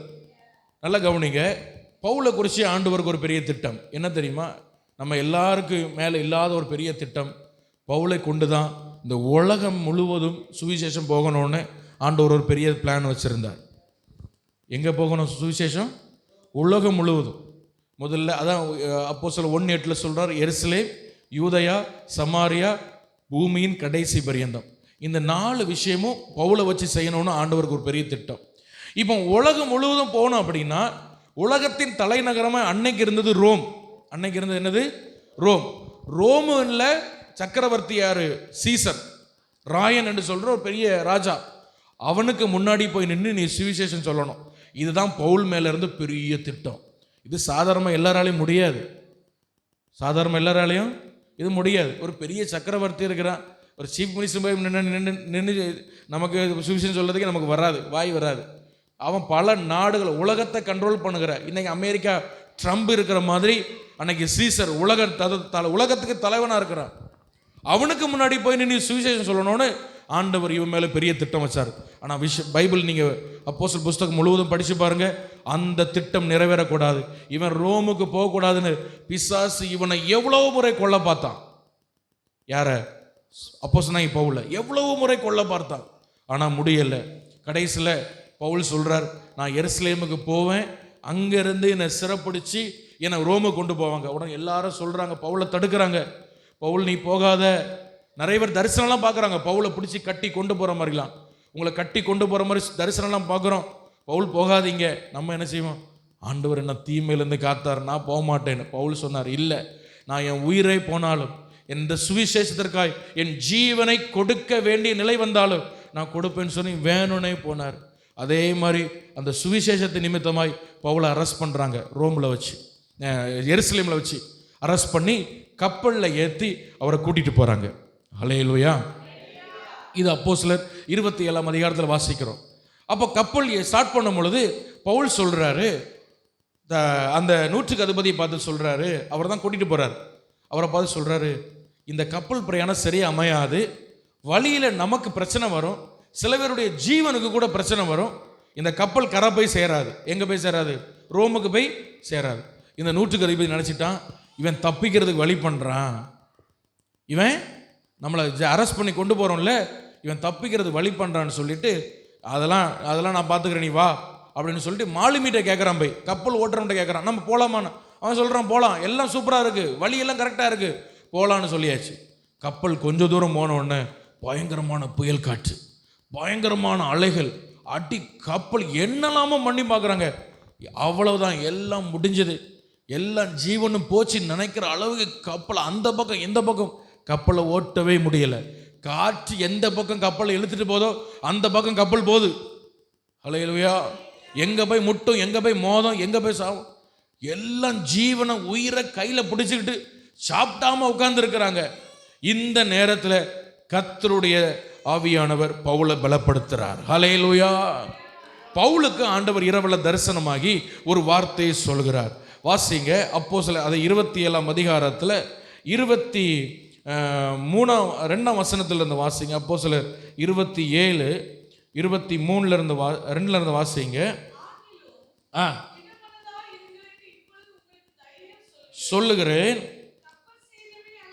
நல்லா கவனிங்க. பவுலை குறித்து ஆண்டவருக்கு ஒரு பெரிய திட்டம் என்ன தெரியுமா? நம்ம எல்லாருக்கும் மேலே இல்லாத ஒரு பெரிய திட்டம். பவுலை கொண்டு தான் இந்த உலகம் முழுவதும் சுவிசேஷம் போகணும்னு ஆண்டவர் ஒரு பெரிய பிளான் வச்சுருந்தார். எங்கே போகணும் சுவிசேஷம்? உலகம் முழுவதும். முதல்ல அதான் அப்போஸ்தலர் 1:8 சொல்கிறார், எருசலேம், யூதயா, சமாரியா, பூமியின் கடைசி பரியந்தம். இந்த 4 விஷயமும் பவுலை வச்சு செய்யணும்னு ஆண்டவருக்கு ஒரு பெரிய திட்டம். இப்போ உலகம் முழுவதும் போகணும் அப்படின்னா, உலகத்தின் தலைநகரமாக அன்னைக்கு இருந்தது ரோம். அன்னைக்கு இருந்தது என்னது? ரோம். ரோமில் சக்கரவர்த்தி யாரு? சீசர், ராயன் என்று சொல்கிற ஒரு பெரிய ராஜா. அவனுக்கு முன்னாடி போய் நின்று நீ சுவிசேஷம் சொல்லணும். இதுதான் பவுல் மேலே இருந்து பெரிய திட்டம். இது சாதாரணமாக எல்லாராலையும் முடியாது. சாதாரண எல்லாராலையும் இது முடியாது. ஒரு பெரிய சக்கரவர்த்தி இருக்கிறான், ஒரு சீஃப் மினிஸ்டர் போய் நின்று நமக்கு சுவிசேஷம் சொல்கிறதுக்கு நமக்கு வராது, வாய் வராது. அவன் பல நாடுகள் உலகத்தை கண்ட்ரோல் பண்ணுகிற, இன்னைக்கு அமெரிக்கா ட்ரம்ப் இருக்கிற மாதிரி அன்னைக்கு சீசர் உலகத்துக்கு தலைவனாக இருக்கிறான். அவனுக்கு முன்னாடி போய் நீ சுவிசேஷம் சொல்லணும்னு ஆண்டவர் இவன் மேலே பெரிய திட்டம் வச்சார். ஆனால் பைபிள் நீங்கள் அப்போஸ்தலர் புஸ்தகம் முழுவதும் படித்து பாருங்க, அந்த திட்டம் நிறைவேறக்கூடாது. இவன் ரோமுக்கு போகக்கூடாதுன்னு பிசாசு இவனை எவ்வளவு முறை கொல்ல பார்த்தான். யார? அப்போஸ்தலனாகிய பவுலை எவ்வளவு முறை கொல்ல பார்த்தான். ஆனால் முடியலை. கடைசியில் பவுல் சொல்கிறார், நான் எருசலேமுக்கு போவேன், அங்கேருந்து என்னை சிறப்பிடிச்சு என்னை ரோமுக்கு கொண்டு போவாங்க. உடனே எல்லாரும் சொல்கிறாங்க, பவுலை தடுக்கிறாங்க. பவுல் நீ போகாத. நிறைய பேர் தரிசனம்லாம் பார்க்குறாங்க, பவுலை பிடிச்சி கட்டி கொண்டு போகிற மாதிரிலாம், உங்களை கட்டி கொண்டு போகிற மாதிரி தரிசனம்லாம் பார்க்குறோம். பவுல் போகாதீங்க. நம்ம என்ன செய்வோம்? ஆண்டவர் என்ன தீமையிலேருந்து காத்தார், நான் போக மாட்டேன்னு. பவுல் சொன்னார், இல்லை, நான் என் உயிரை போனாலும், எந்த சுவிசேஷத்திற்காய் என் ஜீவனை கொடுக்க வேண்டிய நிலை வந்தாலும் நான் கொடுப்பேன்னு சொல்லி வேணும்னே போனார். அதே மாதிரி அந்த சுவிசேஷத்தை நிமித்தமாய் பவுலை அரெஸ்ட் பண்ணுறாங்க. ரோமில் வச்சு, எருசலேமில் வச்சு அரெஸ்ட் பண்ணி கப்பலில் ஏற்றி அவரை கூட்டிகிட்டு போகிறாங்க. ஹல்லேலூயா. இது அப்போஸ்தலர் 27ஆம் அதிகாரத்தில் வாசிக்கிறோம். அப்போ கப்பல் ஸ்டார்ட் பண்ணும் பொழுது பவுல் சொல்கிறாரு, அந்த 100க்கு அதிபதியை பார்த்து சொல்கிறாரு, அவர் தான் கூட்டிகிட்டு போகிறார். அவரை பார்த்து சொல்கிறாரு, இந்த கப்பல் பிரயாணம் சரியாக அமையாது, வழியில் நமக்கு பிரச்சனை வரும், சில பேருடைய ஜீவனுக்கு கூட பிரச்சனை வரும். இந்த கப்பல் கரை போய் சேராது. எங்கே போய் சேராது? ரோமுக்கு போய் சேராது. இந்த நூற்றுக்கு அதிபதி நினச்சிட்டான், இவன் தப்பிக்கிறதுக்கு வழி பண்ணுறான், இவன் நம்மளை அரெஸ்ட் பண்ணி கொண்டு போகிறோம்ல, இவன் தப்பிக்கிறது வழி பண்ணுறான்னு சொல்லிட்டு அதெல்லாம் நான் பார்த்துக்கிறேன், நீ வா அப்படின்னு சொல்லிட்டு மாலுமிகிட்ட கேட்குறான், போய் கப்பல் ஓட்டுறவன்ட்ட கேட்குறான், நம்ம போகலாமான்னு. அவன் சொல்கிறான், போகலாம், எல்லாம் சூப்பராக இருக்குது, வழியெல்லாம் கரெக்டாக இருக்குது, போகலான்னு சொல்லியாச்சு. கப்பல் கொஞ்சம் தூரம் போன உடனே பயங்கரமான புயல் காற்று, பயங்கரமான அலைகள் அடி, கப்பல் என்னெல்லாமோ பண்ணி பார்க்குறாங்க. அவ்வளவுதான், எல்லாம் முடிஞ்சது, எல்லாம் ஜீவனும் போச்சுன்னு நினைக்கிற அளவுக்கு கப்பல் அந்த பக்கம் இந்த பக்கம் கப்பலை ஓட்டவே முடியலை. காற்று எந்த பக்கம் கப்பலை இழுத்துட்டு போதோ அந்த பக்கம் கப்பல் போகுது. ஹல்லேலூயா. எங்கே போய் முட்டும், எங்கே போய் மோதும், எங்கே போய் சாவும், எல்லாம் ஜீவனை உயிரை கையில் பிடிச்சிக்கிட்டு சாப்பிட்டாம உட்கார்ந்துருக்கிறாங்க. இந்த நேரத்தில் கர்த்தருடைய ஆவியானவர் பவுலை பலப்படுத்துறார். ஹல்லேலூயா. பவுலுக்கு ஆண்டவர் இரவுல தரிசனமாகி ஒரு வார்த்தையை சொல்கிறார். வாசிங்க அப்போஸ்தலர் அதை 27ஆம் அதிகாரத்தில் 2ஆம் வசனத்துல இருந்து வாசிங்க. அப்போஸ்தலர் 27 23 இருந்து 2 இருந்து வாசிங்க. சொல்லுகிறேன்,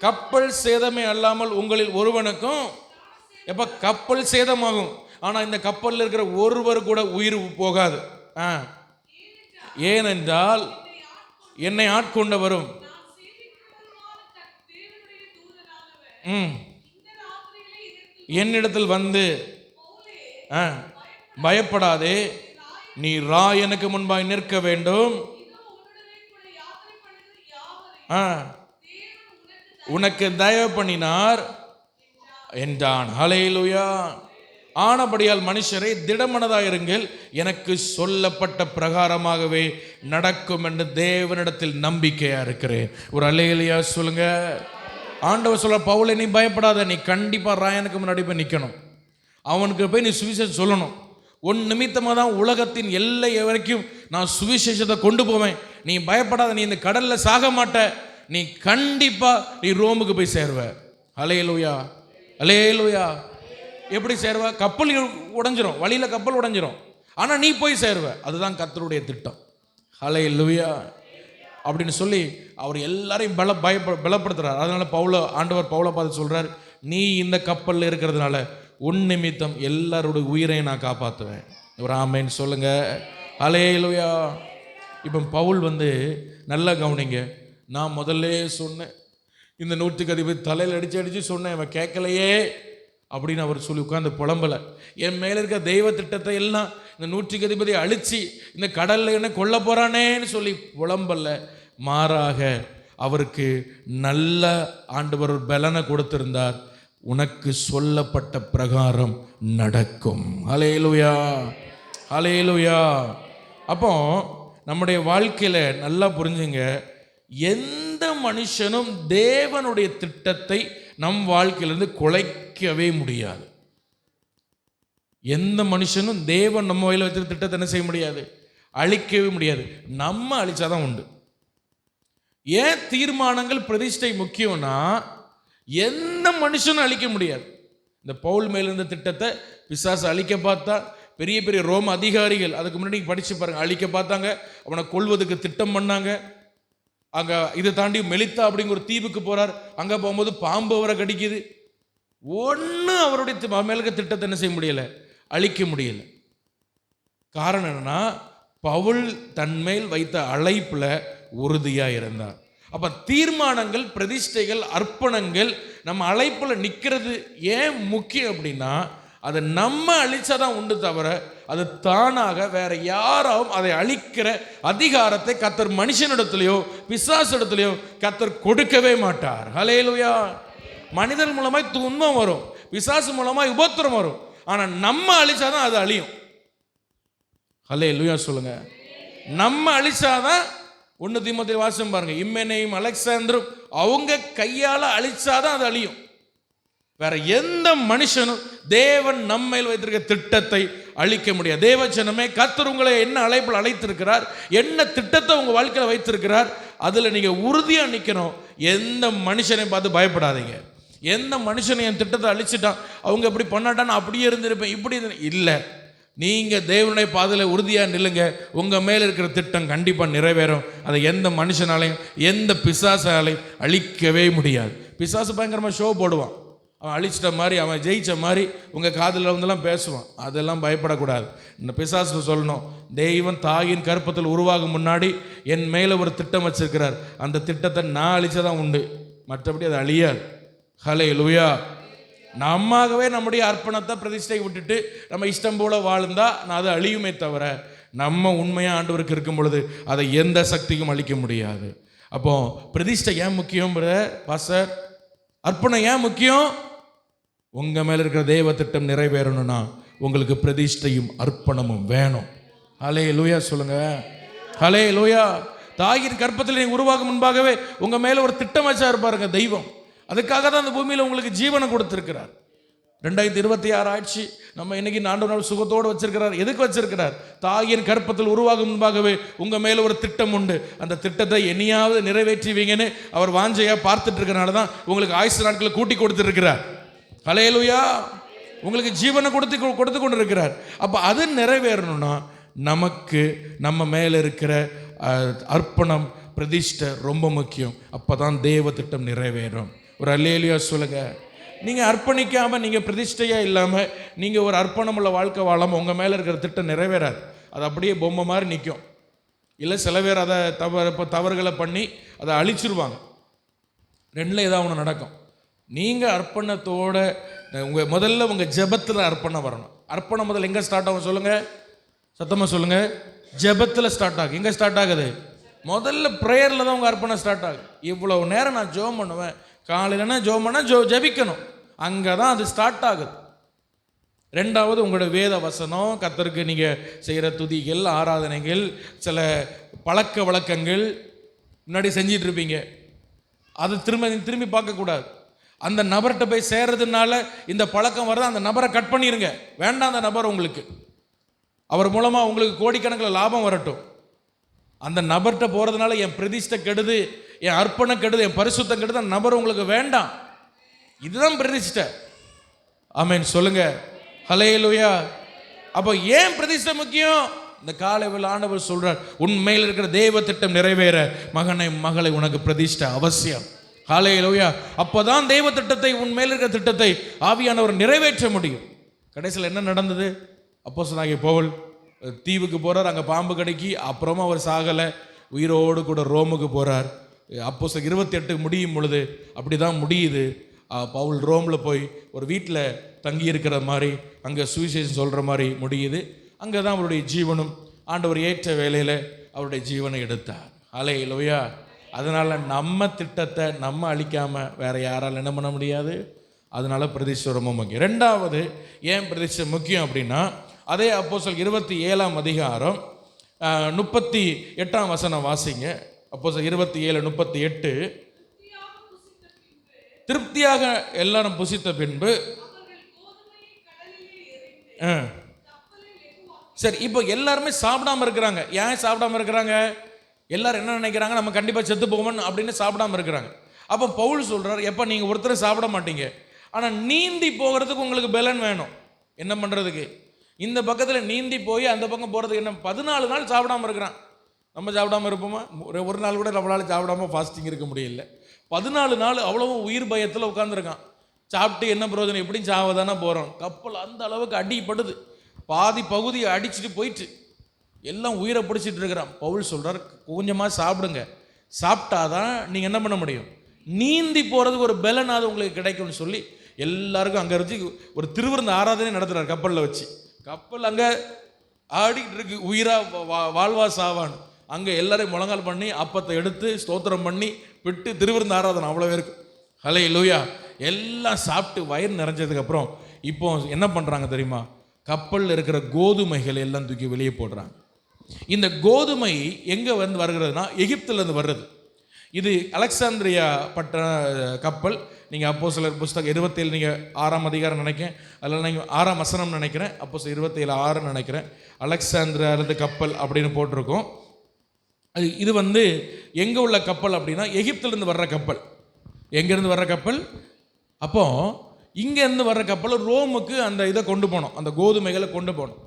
கப்பல் சேதமே அல்லாமல் உங்களில் ஒருவனுக்கும், எப்ப கப்பல் சேதமாகும், ஆனா இந்த கப்பலில் இருக்கிற ஒருவர் கூட உயிர் போகாது. ஏனென்றால் என்னை ஆட்கொண்டவரும் என்னிடத்தில் வந்து, பயப்படாதே, நீ எனக்கு முன்பாய் நிற்க வேண்டும், உனக்கு தயவு பண்ணினார் என்றான். ஹல்லேலூயா. ஆனபடியால் மனுஷரை திடமனதாயிருங்கள், எனக்கு சொல்லப்பட்ட பிரகாரமாகவே நடக்கும் என்று தேவனிடத்தில் நம்பிக்கையா இருக்கிறேன். ஒரு அல்லேலூயா சொல்லுங்க. ஆண்டவர் சொல்ல, பவுலே நீ பயப்படாத, நீ கண்டிப்பா ராயனுக்கு முன்னாடி போய் நிற்கணும், அவனுக்கு போய் நீ சுவிசேஷம் சொல்லணும். உன் நிமித்தமாக தான் உலகத்தின் எல்லை வரைக்கும் நான் சுவிசேஷத்தை கொண்டு போவேன், நீ பயப்படாத, நீ இந்த கடல்ல சாக மாட்ட, நீ கண்டிப்பா நீ ரோமுக்கு போய் சேருவ. ஹல்லேலூயா, ஹல்லேலூயா. எப்படி சேருவ? கப்பல் உடைஞ்சிரும், வழியில கப்பல் உடைஞ்சிரும், ஆனா நீ போய் சேருவ. அதுதான் கர்த்தருடைய திட்டம். ஹல்லேலூயா அப்படின்னு சொல்லி அவர் எல்லாரையும் பலப்படுத்துறார். அதனால ஆண்டவர் பவுலை பார்த்து சொல்றார், நீ இந்த கப்பல்ல இருக்கிறதுனால உன் நிமித்தம் எல்லாருடைய உயிரையும் நான் காப்பாற்றுவேன். ஒரு ஆமேன்னு சொல்லுங்க. ஹல்லேலூயா. இப்போ பவுல் நல்லா கவனிங்க, நான் முதல்ல சொன்னேன், இந்த நூற்றுக்கு அதிபதி தலையில் அடிச்சு சொன்னேன், அவன் கேட்கலையே அப்படின்னு அவர் சொல்லி உட்கார்ந்து புலம்பலை. என் மேலே இருக்க தெய்வ திட்டத்தை எல்லாம் இந்த நூற்றுக்கு அதிபதி அழிச்சு இந்த கடலில் என்ன கொல்ல போறானேன்னு சொல்லி புலம்பல்ல, மாறாக அவருக்கு நல்ல ஆண்டவர் பலனை கொடுத்திருந்தார். உனக்கு சொல்லப்பட்ட பிரகாரம் நடக்கும். ஹல்லேலூயா, ஹல்லேலூயா. அப்போ நம்முடைய வாழ்க்கையில நல்லா புரிஞ்சுங்க, எந்த மனுஷனும் தேவனுடைய திட்டத்தை நம் வாழ்க்கையிலிருந்து குலைக்கவே முடியாது. எந்த மனுஷனும் தேவன் நம்ம வயலில் வச்சிருக்க திட்டத்தை என்ன செய்ய முடியாது, அழிக்கவே முடியாது. நம்ம அழிச்சாதான் உண்டு. ஏன் தீர்மானங்கள் பிரதிஷ்டை முக்கியம்னா, எந்த மனுஷனும் அழிக்க முடியாது. இந்த பவுல் மேல இருந்த திட்டத்தை பிசாசு அழிக்க பார்த்தா, பெரிய பெரிய ரோம அதிகாரிகள் அதுக்கு முன்னாடி படிச்சு பாருங்க, அழிக்க பார்த்தாங்க, அவனை கொல்வதுக்கு திட்டம் பண்ணாங்க. அங்க இதை தாண்டி மெலித்தா அப்படிங்கிற ஒரு தீவுக்கு போறார், அங்க போகும்போது பாம்பு அவரை கடிக்குது. ஒன்று அவருடைய மேலுக்க திட்டத்தை என்ன செய்ய முடியல, அழிக்க முடியல. காரணம் என்னன்னா, பவுல் தன்மேல் வைத்த அழைப்புல உறுதியா இருந்தார். அப்ப தீர்மானங்கள், பிரதிஷ்டைகள், அர்ப்பணங்கள் நம்ம அழைப்புல நிக்கிறது ஏன் முக்கியம் அப்படின்னா, அதை நம்ம அழிச்சாதான் உண்டு, தவிர அது தானாக வேற யாராவும் அதை அழிக்கிற அதிகாரத்தை கர்த்தர் மனுஷனிடத்திலேயோ பிசாசிடத்திலேயோ கர்த்தர் கொடுக்கவே மாட்டார். ஹல்லேலூயா. மனிதன் மூலமாய் துன்பம் வரும், பிசாசு மூலமாய் உபத்திரம் வரும், ஆனா நம்ம அழிச்சாதான் அது அழியும். ஹல்லேலூயா சொல்லுங்க. நம்ம அழிச்சாதான், 1 தீமோத்தேயு வாசம் பாருங்க, இம்மெனேயும் அலெக்சாந்தரும் அவங்க கையால அழிச்சாதான் அது அழியும். வேற எந்த மனுஷனும் தேவன் நம்மையில் வைத்திருக்க திட்டத்தை அழிக்க முடியாது. தேவஜனமே, கர்த்தர் உங்களை என்ன அழைப்பில் அழைத்திருக்கிறார், என்ன திட்டத்தை உங்க வாழ்க்கையில் வைத்திருக்கிறார், அதுல நீங்க உறுதியா நிக்கணும். எந்த மனுஷனை பார்த்து பயப்படாதீங்க. எந்த மனுஷனை என் திட்டத்தை அழிச்சிட்டான், அவங்க இப்படி பண்ணாட்டான்னு அப்படியே இருந்திருப்பேன், இப்படி இல்லை. நீங்கள் தேவனுடைய பாதையில் உறுதியாக நில்லுங்க. உங்கள் மேலே இருக்கிற திட்டம் கண்டிப்பாக நிறைவேறும். அதை எந்த மனுஷனாலையும் எந்த பிசாசாலையும் அழிக்கவே முடியாது. பிசாசு பயங்கரமாக ஷோ போடுவான், அவன் அழிச்சிட்ட மாதிரி, அவன் ஜெயிச்ச மாதிரி உங்கள் காதில் வந்துலாம் பேசுவான். அதெல்லாம் பயப்படக்கூடாது. இந்த பிசாசு சொல்லணும், தெய்வம் தாயின் கற்பத்தில் உருவாகும் முன்னாடி என் மேலே ஒரு திட்டம் வச்சிருக்கிறார். அந்த திட்டத்தை நான் அழிச்சதான் உண்டு, மற்றபடி அது அழியாது. ஹல்லேலூயா. நம்மாகவே நம்முடைய அர்ப்பணத்தை பிரதிஷ்டை விட்டுட்டு நம்ம இஷ்டம் போல வாழ்ந்தா நான் அது அழியுமே தவிர, நம்ம உண்மையாக ஆண்டவருக்கு இருக்கும் பொழுது அதை எந்த சக்திக்கும் அழிக்க முடியாது. அப்போ பிரதிஷ்டை ஏன் முக்கியம் பாஸ்டர்? அர்ப்பணம் ஏன் முக்கியம்? உங்கள் மேலே இருக்கிற தெய்வ திட்டம் நிறைவேறணும்னா உங்களுக்கு பிரதிஷ்டையும் அர்ப்பணமும் வேணும். ஹல்லேலூயா சொல்லுங்க. ஹல்லேலூயா. தாயின் கற்பத்தில் நீங்கள் உருவாகும் முன்பாகவே உங்கள் மேலே ஒரு திட்டம் வச்சா இருப்பாருங்க தெய்வம். அதுக்காக தான் அந்த பூமியில் உங்களுக்கு ஜீவனை கொடுத்துருக்கிறார். 2026 ஆட்சி நம்ம இன்னைக்கு 4 நாள் சுகத்தோடு வச்சிருக்கிறார். எதுக்கு வச்சிருக்கிறார்? தாயின் கற்பத்தில் உருவாகும் முன்பாகவே உங்கள் மேலே ஒரு திட்டம் உண்டு. அந்த திட்டத்தை என்னையாவது நிறைவேற்றுவீங்கன்னு அவர் வாஞ்சையாக பார்த்துட்டு இருக்கிறனால தான் உங்களுக்கு ஆயுசு நாட்களை கூட்டி கொடுத்துருக்கிறார். ஹல்லேலூயா. உங்களுக்கு ஜீவனை கொடுத்து கொண்டு இருக்கிறார். அப்போ அது நிறைவேறணும்னா நமக்கு நம்ம மேலே இருக்கிற அர்ப்பணம் பிரதிஷ்டை ரொம்ப முக்கியம். அப்போ தான் தேவ திட்டம் நிறைவேறும். ஒரு அல்லேலூயா சொல்லுங்க. நீங்கள் அர்ப்பணிக்காமல், நீங்கள் பிரதிஷ்டையாக இல்லாமல், நீங்கள் ஒரு அர்ப்பணம் உள்ள வாழ்க்கை வாழாமல் உங்கள் மேலே இருக்கிற திட்டம் நிறைவேறாது. அது அப்படியே பொம்மை மாதிரி நிற்கும். இல்லை சில பேர் அதை தவறுகளை பண்ணி அதை அழிச்சிருவாங்க. ரெண்டில் ஏதாவது ஒன்று நடக்கும். நீங்கள் அர்ப்பணத்தோட முதல்ல உங்கள் ஜெபத்தில் அர்ப்பணம் வரணும். அர்ப்பணம் முதல்ல எங்கே ஸ்டார்ட் ஆகும் சொல்லுங்கள், சத்தமாக சொல்லுங்கள். ஜெபத்தில் ஸ்டார்ட் ஆகும். எங்கே ஸ்டார்ட் ஆகுது? முதல்ல ப்ரேயரில் தான் உங்கள் அர்ப்பணம் ஸ்டார்ட் ஆகும். இவ்வளவு நேரம் நான் ஜெபம் பண்ணுவேன், காலையிலனா ஜெபம் பண்ணால் ஜெபிக்கணும், அங்கே தான் அது ஸ்டார்ட் ஆகுது. ரெண்டாவது உங்களோட வேத வசனம், கர்த்தருக்கு நீங்கள் செய்கிற துதிகள், ஆராதனைகள், சில பழக்க வழக்கங்கள் முன்னாடி செஞ்சிட்டு இருப்பீங்க, அது திரும்பி பார்க்கக்கூடாது. அந்த நபர்கிட்ட போய் சேர்றதுனால இந்த பழக்கம் வருது, அந்த நபரை கட் பண்ணிடுங்க. வேண்டாம் அந்த நபர் உங்களுக்கு. அவர் மூலமாக உங்களுக்கு கோடிக்கணக்கில் லாபம் வரட்டும். அந்த நபர்கிட்ட போகிறதுனால என் பிரதிஷ்டை கெடுது, என் அர்ப்பணம் கெடுது, என் பரிசுத்தம் கெடுது, அந்த நபர் உங்களுக்கு வேண்டாம். இதுதான் பிரதிஷ்டை. ஆமென் சொல்லுங்க. ஹல்லேலூயா. அப்போ ஏன் பிரதிஷ்டை முக்கியம்? இந்த காலையில் ஆண்டவர் சொல்றார், உண்மையில் இருக்கிற தேவ திட்டம் நிறைவேற மகனை மகளை உனக்கு பிரதிஷ்டை அவசியம். ஹல்லேலூயா. அப்போதான் தெய்வ திட்டத்தை, உண்மையில் இருக்கிற திட்டத்தை ஆவியானவர் நிறைவேற்ற முடியும். கடைசியில் என்ன நடந்தது? அப்போஸ்தலனாகிய பவுல் தீவுக்கு போகிறார், அங்கே பாம்பு கடிக்கி, அப்புறமா அவர் சாகலை, உயிரோடு கூட ரோமுக்கு போகிறார். அப்போஸ்தலர் 28 முடியும் பொழுது அப்படி தான் முடியுது. பவுல் ரோமில் போய் ஒரு வீட்டில் தங்கி இருக்கிற மாதிரி, அங்கே சுவிசேஷம் சொல்கிற மாதிரி முடியுது. அங்கே தான் அவருடைய ஜீவனும், ஆண்டவர் ஏற்ற வேலையில் அவருடைய ஜீவனை எடுத்தார். ஹல்லேலூயா. அதனால் நம்ம திட்டத்தை நம்ம அழிக்காமல் வேறு யாரால் என்ன பண்ண முடியாது. அதனால பிரதிஷ்டை ரொம்ப முக்கியம். ரெண்டாவது ஏன் பிரதிஷ்டை முக்கியம் அப்படின்னா, அதே அப்போஸ்தலர் 27ஆம் அதிகாரம் 38ஆம் வசனம் வாசிங்க. அப்போஸ்தலர் 27:38. திருப்தியாக எல்லாரும் புசித்த பின்பு, சரி இப்போ எல்லாருமே சாப்பிடாம இருக்கிறாங்க. ஏன் சாப்பிடாம இருக்கிறாங்க? எல்லாரும் என்ன நினைக்கிறாங்க, நம்ம கண்டிப்பாக செத்து போவோம் அப்படின்னு சாப்பிடாம இருக்கிறாங்க. அப்போ பவுல் சொல்றார், எப்போ நீங்கள் ஒருத்தர் சாப்பிட மாட்டீங்க, ஆனால் நீந்தி போகிறதுக்கு உங்களுக்கு பலன் வேணும். என்ன பண்ணுறதுக்கு? இந்த பக்கத்தில் நீந்தி போய் அந்த பக்கம் போகிறதுக்கு என்ன? 14 நாள் சாப்பிடாம இருக்கிறான். நம்ம சாப்பிடாம இருப்போமா? ஒரு நாள் கூட நம்மளால் சாப்பிடாம ஃபாஸ்டிங் இருக்க முடியல. 14 நாள் அவ்வளவும் உயிர் பயத்தில் உட்காந்துருக்கான். சாப்பிட்டு என்ன பிரயோஜனம்? எப்படியும் சாவதானே போகிறோம். கப்பல் அந்த அளவுக்கு அடிப்படுது, பாதி பகுதியை அடிச்சுட்டு போயிட்டு எல்லாம் உயிரை பிடிச்சிட்டு இருக்கிறான். பவுல் சொல்கிறார், கொஞ்சமாக சாப்பிடுங்க, சாப்பிட்டாதான் நீங்கள் என்ன பண்ண முடியும், நீந்தி போகிறதுக்கு ஒரு பலனாவது உங்களுக்கு கிடைக்கும்னு சொல்லி எல்லாருக்கும் அங்கே வச்சு ஒரு திருவிருந்த ஆராதனை நடத்துகிறார் கப்பலில் வச்சு. கப்பல் அங்கே ஆடிட்டு இருக்கு, உயிரா வாழ்வா சாவான். அங்கே எல்லாரையும் முழங்கால் பண்ணி அப்பத்தை எடுத்து ஸ்தோத்திரம் பண்ணி விட்டு திருவிருந்த ஆராதனை அவ்வளோ இருக்கும். ஹல்லேலூயா. எல்லாம் சாப்பிட்டு வயிறு நிறைஞ்சதுக்கப்புறம் இப்போ என்ன பண்ணுறாங்க தெரியுமா? கப்பலில் இருக்கிற கோதுமைகளை எல்லாம் தூக்கி வெளியே போடுறாங்க. இந்த கோதுமை எங்கே வருகிறதுனா எகிப்திலேருந்து வர்றது. இது அலெக்சாந்திரியா பட்ட கப்பல். நீங்கள் அப்போஸ்தலர் புஸ்தகம் 27 நீங்கள் 6ஆம் அதிகாரம் நினைக்கிறேன், அதில் நீங்கள் 6ஆம் வசனம் நினைக்கிறேன், அப்போஸ்தலர் 27:6 நினைக்கிறேன், அலெக்சாந்திரியாவிலிருந்து கப்பல் அப்படின்னு போட்டிருக்கோம். இது எங்கே உள்ள கப்பல் அப்படின்னா எகிப்திலேருந்து வர்ற கப்பல். எங்கேருந்து வர்ற கப்பல்? அப்போ இங்கேருந்து வர்ற கப்பல் ரோமுக்கு அந்த இதை கொண்டு போனோம், அந்த கோதுமைகளை கொண்டு போனோம்.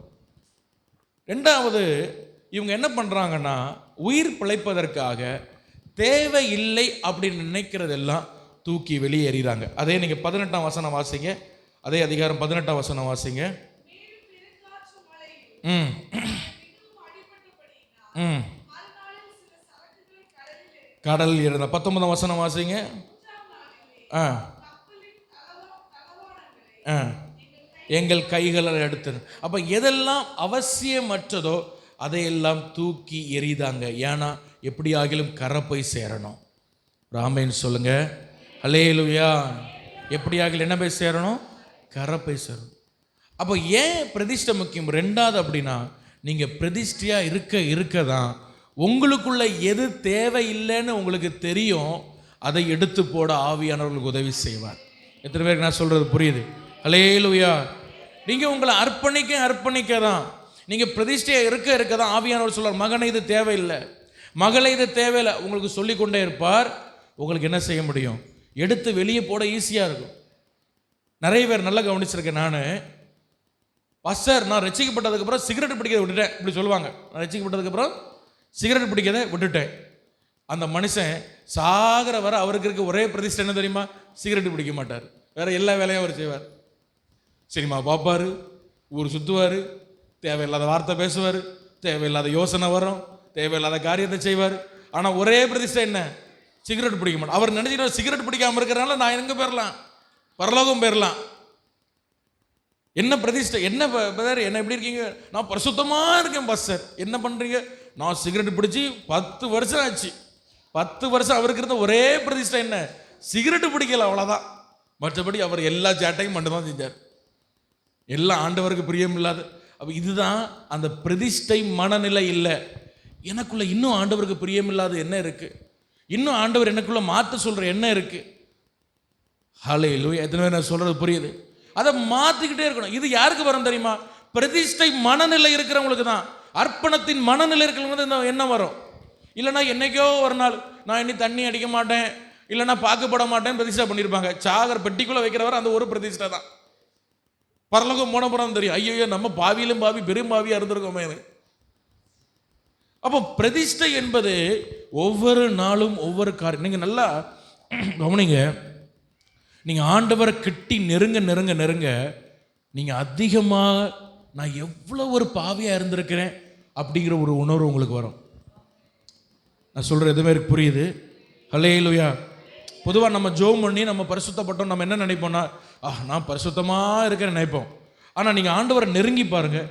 ரெண்டாவது, இவங்க என்ன பண்ணுறாங்கன்னா, உயிர் பிழைப்பதற்காக தேவையில்லை அப்படின்னு நினைக்கிறதெல்லாம் தூக்கி வெளியே எறிகிறாங்க. அதே நீங்கள் 18ஆம் வசனம் வாசிங்க. அதே அதிகாரம் 18ஆம் வசனம் வாசிங்க. ம் ம் கடல் இருந்த 19ஆம் வசனம் வாசிங்க. ஆ ஆ எங்கள் கைகளை எடுத்து. அப்போ எதெல்லாம் அவசியமற்றதோ அதையெல்லாம் தூக்கி எறிதாங்க. ஏன்னா எப்படி ஆகிலும் கரை போய் சேரணும். ராமேன்னு சொல்லுங்க. அல்லேலூயா. எப்படி ஆகிலும் என்ன போய் சேரணும்? கரை போய் சேரணும். அப்போ ஏன் பிரதிஷ்டை முக்கியம்? ரெண்டாவது, அப்படின்னா நீங்கள் பிரதிஷ்டையாக இருக்க தான் உங்களுக்குள்ள எது தேவையில்லைன்னு உங்களுக்கு தெரியும். அதை எடுத்து போட ஆவியானவர்களுக்கு உதவி செய்வார். எத்தனை பேருக்கு நான் சொல்கிறது புரியுது? அல்லேலூயா. நீங்கள் உங்களை அர்ப்பணிக்க தான், நீங்கள் பிரதிஷ்டையாக இருக்க தான் ஆவியானவர் சொல்வார், மகனை இது தேவையில்லை, மகளை இது தேவையில்லை உங்களுக்கு சொல்லிக்கொண்டே இருப்பார். உங்களுக்கு என்ன செய்ய முடியும்? எடுத்து வெளியே போட ஈஸியாக இருக்கும். நிறைய பேர் நல்லா கவனிச்சிருக்கேன். நான் பாஸ்டர், நான் ரட்சிக்கப்பட்டதுக்கப்புறம் சிகரெட் பிடிக்கிறத விட்டுட்டேன் இப்படி சொல்லுவாங்க. நான் ரட்சிக்கப்பட்டதுக்கப்புறம் சிகரெட் பிடிக்கிறத விட்டுட்டேன். அந்த மனுஷன் சாகர வர அவருக்கு இருக்க ஒரே பிரதிஷ்டை என்ன தெரியுமா? சிகரெட் பிடிக்க மாட்டார். வேற எல்லா வேலையும் அவர் செய்வார். சினிமா பார்ப்பார், ஊர் சுற்றுவார், தேவையில்லாத வார்த்தை பேசுவார், தேவையில்லாத யோசனை வரும், தேவையில்லாத காரியத்தை செய்வார். ஆனால் ஒரே பிரதிஷ்டை என்ன? சிகரெட் பிடிக்க மாட்டார். அவர் நினைச்சிட்டு சிகரெட் பிடிக்காமல் இருக்கிறனால நான் எங்கே போயிடலாம்? பரலோகம் போயிடலாம். என்ன பிரதிஷ்டை? என்ன பிரதர், என்ன எப்படி இருக்கீங்க? நான் பரிசுத்தமாக இருக்கேன் பாஸ்டர். என்ன பண்ணுறீங்க? நான் சிகரெட் பிடிச்சி 10 வருஷம் ஆச்சு. 10 வருஷம் அவருக்கு இருந்த ஒரே பிரதிஷ்டை என்ன? சிகரெட்டு பிடிக்கல, அவ்வளோதான். மற்றபடி அவர் எல்லா சேட்டையும் மட்டும் தான் செஞ்சார். எல்லாம் ஆண்டவருக்கு பிரியம் இல்லாத. அப்போ இதுதான் அந்த பிரதிஷ்டை மனநிலை. இல்லை, எனக்குள்ள இன்னும் ஆண்டவருக்கு பிரியம் இல்லாத என்ன இருக்கு? இன்னும் ஆண்டவர் எனக்குள்ள மாற்ற சொல்ற என்ன இருக்கு? ஹல்லேலூயா. எத்தனை பேர் நான் சொல்றது புரியுது? அதை மாற்றிக்கிட்டே இருக்கணும். இது யாருக்கு வரும் தெரியுமா? பிரதிஷ்டை மனநிலை இருக்கிறவங்களுக்கு தான். அர்ப்பணத்தின் மனநிலை இருக்கிறவங்க இந்த எண்ணம் வரும். இல்லைனா என்னைக்கோ ஒரு நாள் நான் இனி தண்ணி அடிக்க மாட்டேன், இல்லைனா பார்க்கப்பட மாட்டேன் பிரதிஷ்டை பண்ணியிருப்பாங்க. சாகர் பெட்டிக்குள்ளே வைக்கிறவர் அந்த ஒரு பிரதிஷ்டை தான். பரலோகம் போன புறம் தெரியும், ஐயோ நம்ம பாவியிலும் பாவி பெரும் பாவியாக இருந்திருக்கோமே. அப்போ பிரதிஷ்டை என்பது ஒவ்வொரு நாளும் ஒவ்வொரு காரியம். நீங்கள் நல்லா கவனிங்க. நீங்கள் ஆண்டவரை கிட்டி நெருங்க நெருங்க நெருங்க நீங்கள் அதிகமாக நான் எவ்வளோ ஒரு பாவியாக இருந்திருக்கிறேன் அப்படிங்கிற ஒரு உணர்வு உங்களுக்கு வரும். நான் சொல்கிற எதுவுமே புரியுது? ஹல்லேலூயா. பொதுவாக நம்ம ஜெபம் பண்ணி நம்ம பரிசுத்தப்பட்டோம் நம்ம என்ன நினைப்போம்னா, நான் பரிசுத்தமாக இருக்கிறேன்னு நினைப்போம். ஆனால் நீங்கள் ஆண்டவரை நெருங்கி பாருங்கள்,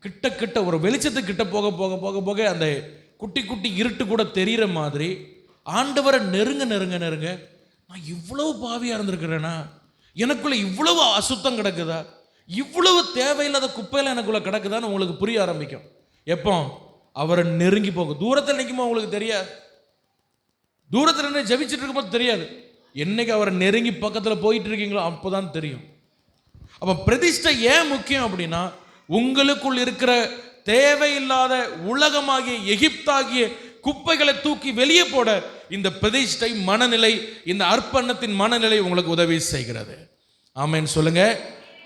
கிட்ட கிட்ட ஒரு வெளிச்சத்துக்கு கிட்ட போக போக போக போக அந்த குட்டி குட்டி இருட்டு கூட தெரிகிற மாதிரி ஆண்டவரை நெருங்க நெருங்க நெருங்க நான் இவ்வளவு பாவியாக இருந்திருக்கிறேனா, எனக்குள்ள இவ்வளவு அசுத்தம் கிடக்குதா, இவ்வளவு தேவையில்லாத குப்பையில் எனக்குள்ள கிடக்குதான்னு உங்களுக்கு புரிய ஆரம்பிக்கும். எப்போ அவரை நெருங்கி போகும். தூரத்தில் நிற்குமோ உங்களுக்கு தெரியாது, தூரத்தில் நின்று ஜெபிச்சுட்டு இருக்கும்போது தெரியாது. என்னைக்கு அவரை நெருங்கி பக்கத்தில் போயிட்டு இருக்கீங்களோ அப்போதான் தெரியும். அப்போ பிரதிஷ்டை ஏன் முக்கியம் அப்படின்னா, உங்களுக்குள் இருக்கிற தேவையில்லாத உலகமாகிய எகிப்தாகிய குப்பைகளை தூக்கி வெளியே போட இந்த பிரதிஷ்டை மனநிலை, இந்த அர்ப்பணத்தின் மனநிலை உங்களுக்கு உதவி செய்கிறது. ஆமென் சொல்லுங்க.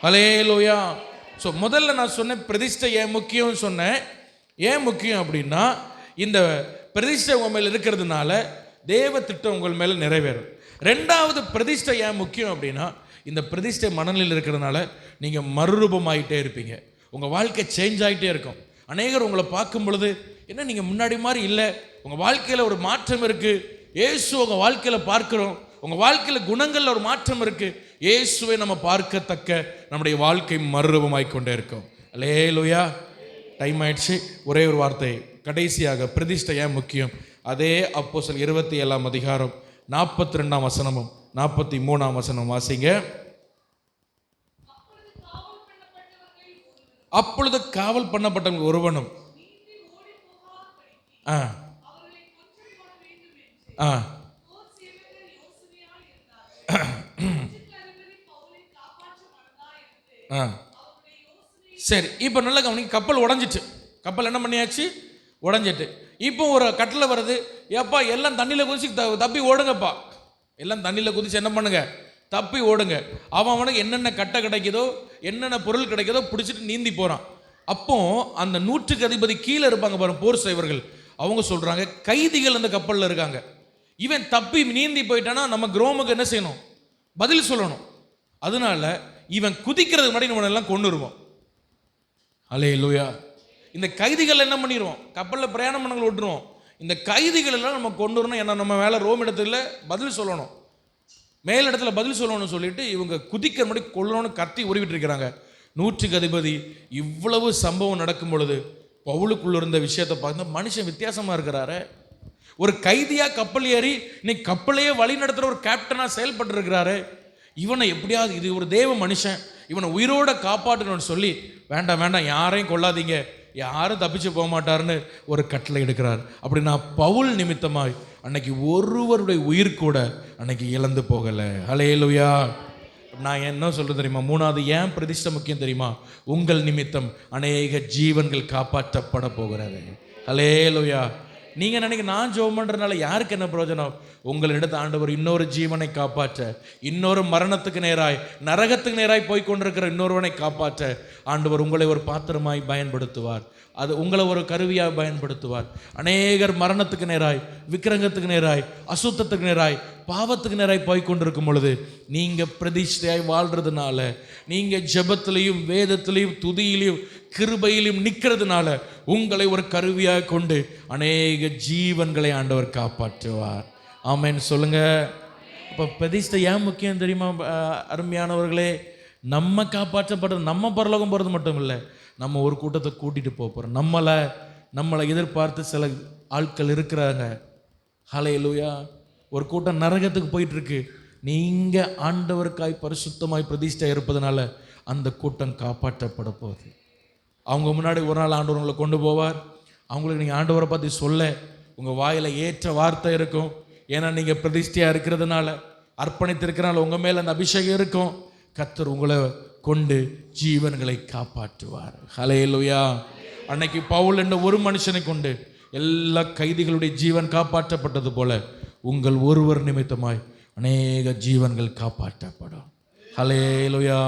ஹல்லேலூயா. ஸோ முதல்ல நான் சொன்னேன் பிரதிஷ்டை ஏன் முக்கியம் சொன்னேன். ஏன் முக்கியம் அப்படின்னா, இந்த பிரதிஷ்டை உங்கள் மேலே இருக்கிறதுனால தேவ திட்டம் உங்கள் மேலே நிறைவேறும். ரெண்டாவது, பிரதிஷ்டை ஏன் முக்கியம் அப்படின்னா, இந்த பிரதிஷ்டை மனநிலையில் இருக்கிறதுனால நீங்கள் மறுரூபமாயிட்டே இருப்பீங்க. உங்கள் வாழ்க்கை சேஞ்ச் ஆகிட்டே இருக்கும். அநேகர் உங்களை பார்க்கும் பொழுது, என்ன நீங்கள் முன்னாடி மாதிரி இல்லை, உங்கள் வாழ்க்கையில் ஒரு மாற்றம் இருக்குது, இயேசு உங்கள் வாழ்க்கையில் பார்க்குறோம், உங்கள் வாழ்க்கையில் குணங்களில் ஒரு மாற்றம் இருக்குது, இயேசுவை நம்ம பார்க்கத்தக்க நம்முடைய வாழ்க்கை மறுரூபமாய் கொண்டே இருக்கும். அல்லேலூயா. டைம் ஆயிடுச்சு. ஒரே ஒரு வார்த்தை கடைசியாக, பிரதிஷ்டை ஏன் முக்கியம்? அதே அப்போஸ்தலர் 27ஆம் அதிகாரம் 42ஆம் வசனமும் 43ஆம் வசனம் வாசிங்க. அப்பொழுது காவல் பண்ணப்பட்டவங்க ஒருவனும் சரி, இப்போ நல்ல கவனிங்க. கப்பல் உடஞ்சிட்டு, கப்பல் என்ன பண்ணியாச்சு? உடஞ்சிட்டு. இப்போ ஒரு கட்டில் வருது, ஏப்பா எல்லாம் தண்ணியில் குதிச்சு தப்பி ஓடுங்கப்பா, எல்லாம் தண்ணியில் குதிச்சு என்ன பண்ணுங்க, தப்பி ஓடுங்க. அவனுக்கு என்னென்ன கட்டை கிடைக்குதோ என்னென்ன பொருள் கிடைக்குதோ பிடிச்சிட்டு நீந்தி போகிறான். அப்போ அந்த 100க்கு அதிபதி கீழே இருப்பாங்க பாருங்க, போர் செய்வர்கள். அவங்க சொல்றாங்க, கைதிகள் அந்த கப்பல்ல இருக்காங்க. இவன் தப்பி நீந்தி போயிட்டானா நம்ம ரோமுக்கு என்ன செய்யணும்? பதில் சொல்லணும். அதனால இவன் குதிக்கிறதுக்கு முன்னாடி நம்ம எல்லாம் கொன்னுருவோம். அல்லேலூயா. இந்த கைதிகள் என்ன பண்ணிடுவோம்? கப்பல்ல பிரயாணம் பண்ணவங்களை விட்டுருவோம். இந்த கைதிகள் எல்லாம் நம்ம கொண்டு வரணும். ஏன்னா நம்ம மேலே ரோம் இடத்துல பதில் சொல்லணும், மேல் இடத்துல பதில் சொல்லணும்னு சொல்லிட்டு இவங்க குதிக்கிற முன்னாடி கொள்ளணும்னு கத்தி உருவிட்டு இருக்கிறாங்க. 100க்கு அதிபதி இவ்வளவு சம்பவம் நடக்கும் பொழுது பவுலுக்குள்ள இருந்த விஷயத்தை பார்த்து மனுஷன் வித்தியாசமா இருக்கிறாரு. ஒரு கைதியா கப்பல் ஏறி இன்னைக்கு கப்பலையே வழி நடத்துற ஒரு கேப்டனா செயல்பட்டு இருக்கிறாரு. இவனை எப்படியாவது, இது ஒரு தேவ மனுஷன், இவனை உயிரோட காப்பாற்றணும்னு சொல்லி வேண்டாம் வேண்டாம் யாரையும் கொள்ளாதீங்க, யாரும் தப்பிச்சு போக மாட்டாருன்னு ஒரு கட்டளை எடுக்கிறார். அப்படின்னா பவுல் நிமித்தமாய் அன்னைக்கு ஒருவருடைய உயிர் கூட அன்னைக்கு இழந்து போகலை. ஹல்லேலூயா. நான் என்ன சொல்றது தெரியுமா? 3வது ஏன் பிரதிஷ்டை முக்கியம் தெரியுமா? உங்கள் நிமித்தம் அநேக ஜீவன்கள் காப்பாற்றப்பட போகிறது. ஹல்லேலூயா. நீங்க நினைக்க நான் ஜெபம் பண்றதுனால யாருக்கு என்ன பிரயோஜனம்? உங்களிடத்து ஆண்டவர் இன்னொரு ஜீவனை காப்பாற்ற, இன்னொரு மரணத்துக்கு நேராய் நரகத்துக்கு நேராய் போய் கொண்டிருக்கிற இன்னொருவனை காப்பாற்ற ஆண்டவர் உங்களை ஒரு பாத்திரமாய் பயன்படுத்துவார். அது உங்களை ஒரு கருவியாக பயன்படுத்துவார். அநேகர் மரணத்துக்கு நேராய், விக்கிரகத்துக்கு நேராய், அசுத்தத்துக்கு நேராய், பாவத்துக்கு நேராய் போய் கொண்டிருக்கும் பொழுது நீங்க பிரதிஷ்டையாய் வாழ்றதுனால, நீங்க ஜெபத்திலையும் வேதத்திலையும் துதியிலையும் கிருபையிலும் நிற்கிறதுனால உங்களை ஒரு கருவியாக கொண்டு அநேக ஜீவன்களை ஆண்டவர் காப்பாற்றுவார். ஆமென் சொல்லுங்க. இப்போ பிரதிஷ்டை ஏன் முக்கியம் தெரியுமா? அருமையானவர்களே, நம்ம காப்பாற்றப்படுறது, நம்ம பரலோகம் போகிறது மட்டும் இல்லை, நம்ம ஒரு கூட்டத்தை கூட்டிட்டு போகிறோம். நம்மளை எதிர்பார்த்து சில ஆட்கள் இருக்கிறாங்க. ஹல்லேலூயா. ஒரு கூட்டம் நரகத்துக்கு போயிட்டு இருக்கு. நீங்க ஆண்டவருக்காய் பரிசுத்தமாய் பிரதிஷ்டை இருப்பதனால அந்த கூட்டம் காப்பாற்றப்பட போகுது. அவங்க முன்னாடி ஒரு நாள் ஆண்டவர் உங்களை கொண்டு போவார். அவங்களுக்கு நீங்கள் ஆண்டவரை பற்றி சொல்ல உங்கள் வாயில் ஏற்ற வார்த்தை இருக்கும். ஏன்னா நீங்கள் பிரதிஷ்டையாக இருக்கிறதுனால, அர்ப்பணித்திருக்கிறனால உங்கள் மேலே அந்த அபிஷேகம் இருக்கும். கர்த்தர் உங்களை கொண்டு ஜீவன்களை காப்பாற்றுவார். ஹல்லேலூயா. அன்னைக்கு பவுல் என்ற ஒரு மனுஷனை கொண்டு எல்லா கைதிகளுடைய ஜீவன் காப்பாற்றப்பட்டது போல உங்கள் ஒருவர் நிமித்தமாய் அநேக ஜீவன்கள் காப்பாற்றப்படும். ஹல்லேலூயா.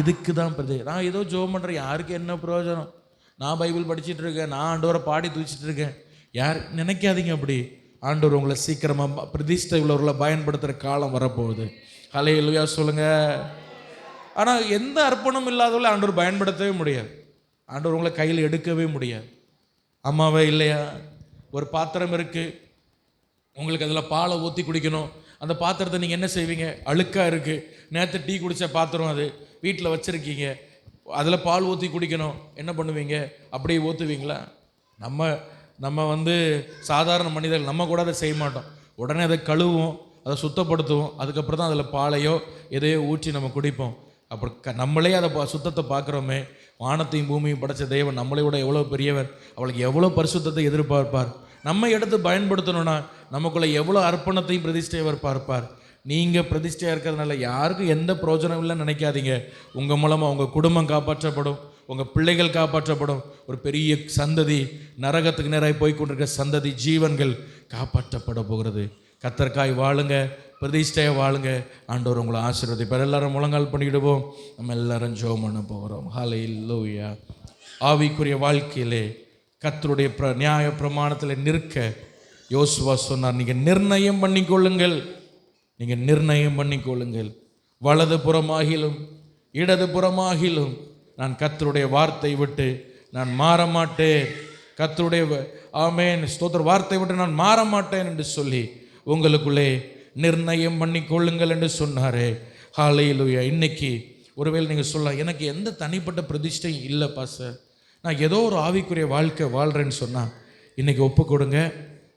இதுக்கு தான் நான் ஏதோ ஜெபம் பண்ணுறேன், யாருக்கு என்ன பிரயோஜனம்? நான் பைபிள் படிச்சுட்டு இருக்கேன், நான் ஆண்டவரை பாடி தூச்சிட்டு இருக்கேன், யார் நினைக்காதீங்க அப்படி. ஆண்டவர் உங்களை சீக்கிரமாக பிரதிஷ்டை உள்ளவர்களை பயன்படுத்துகிற காலம் வரப்போகுது. ஹல்லேலூயா சொல்லுங்க. ஆனால் எந்த அர்ப்பணம் இல்லாதவர்களை ஆண்டவர் பயன்படுத்தவே முடியாது. ஆண்டவர் உங்களை கையில் எடுக்கவே முடியாது. அம்மாவே இல்லையா, ஒரு பாத்திரம் இருக்குது, உங்களுக்கு அதில் பாலை ஊற்றி குடிக்கணும். அந்த பாத்திரத்தை நீங்கள் என்ன செய்வீங்க? அழுக்காக இருக்குது, நேற்று டீ குடித்த பாத்திரம், அது வீட்டில் வச்சுருக்கீங்க, அதில் பால் ஊற்றி குடிக்கணும், என்ன பண்ணுவீங்க? அப்படியே ஊற்றுவீங்களா? நம்ம சாதாரண மனிதர்கள் நம்ம கூட அதை செய்ய மாட்டோம். உடனே அதை கழுவுவோம், அதை சுத்தப்படுத்துவோம், அதுக்கப்புறம் தான் அதில் பாலையோ எதையோ ஊற்றி நம்ம குடிப்போம். அப்புறம் நம்மளே அதை சுத்தத்தை பார்க்குறோமே. வானத்தையும் பூமியும் படைச்ச தேவன் நம்மளை விட எவ்வளோ பெரியவர், அவளுக்கு எவ்வளோ பரிசுத்தத்தை எதிர்பார்ப்பார். நம்ம எடுத்து பயன்படுத்தணும்னா நமக்குள்ள எவ்வளோ அர்ப்பணத்தையும் பிரதிஷ்டையவர் பார்ப்பார். நீங்கள் பிரதிஷ்டையாக இருக்கிறதுனால யாருக்கும் எந்த பிரயோஜனம் இல்லைன்னு நினைக்காதீங்க. உங்கள் மூலமாக உங்கள் குடும்பம் காப்பாற்றப்படும், உங்கள் பிள்ளைகள் காப்பாற்றப்படும். ஒரு பெரிய சந்ததி, நரகத்துக்கு நேராக போய் கொண்டிருக்கிற சந்ததி ஜீவன்கள் காப்பாற்றப்பட போகிறது. கர்த்தருக்காய் வாழுங்க, பிரதிஷ்டையாக வாழுங்க. ஆண்டவர் உங்களை ஆசீர்வதிப்பார். எல்லாரும் முழங்கால் பண்ணிக்கிடுவோம். நம்ம எல்லாரும் ஜெபம் பண்ண போகிறோம். ஹல்லேலூயா. ஆவிக்குரிய வாழ்க்கையிலே கர்த்தருடைய நியாய பிரமாணத்தில் நிற்க யோசுவா சொன்னார், நீங்கள் நிர்ணயம் பண்ணிக்கொள்ளுங்கள், நீங்கள் நிர்ணயம் பண்ணிக்கொள்ளுங்கள். வலது புறமாகிலும் இடது புறமாகிலும் நான் கர்த்தருடைய வார்த்தை விட்டு நான் மாற மாட்டேன். கர்த்தருடைய ஆமென் ஸ்தோத்திர வார்த்தை விட்டு நான் மாற மாட்டேன் என்று சொல்லி உங்களுக்குள்ளே நிர்ணயம் பண்ணிக்கொள்ளுங்கள் என்று சொன்னாரே. ஹல்லேலூயா. இன்னைக்கு ஒருவேளை நீங்கள் சொல்லலாம், எனக்கு எந்த தனிப்பட்ட பிரதிஷ்டையும் இல்லை பாஸ்டர், நான் ஏதோ ஒரு ஆவிக்குரிய வாழ்க்கை வாழ்கிறேன்னு சொன்னால் இன்றைக்கி ஒப்பு கொடுங்க.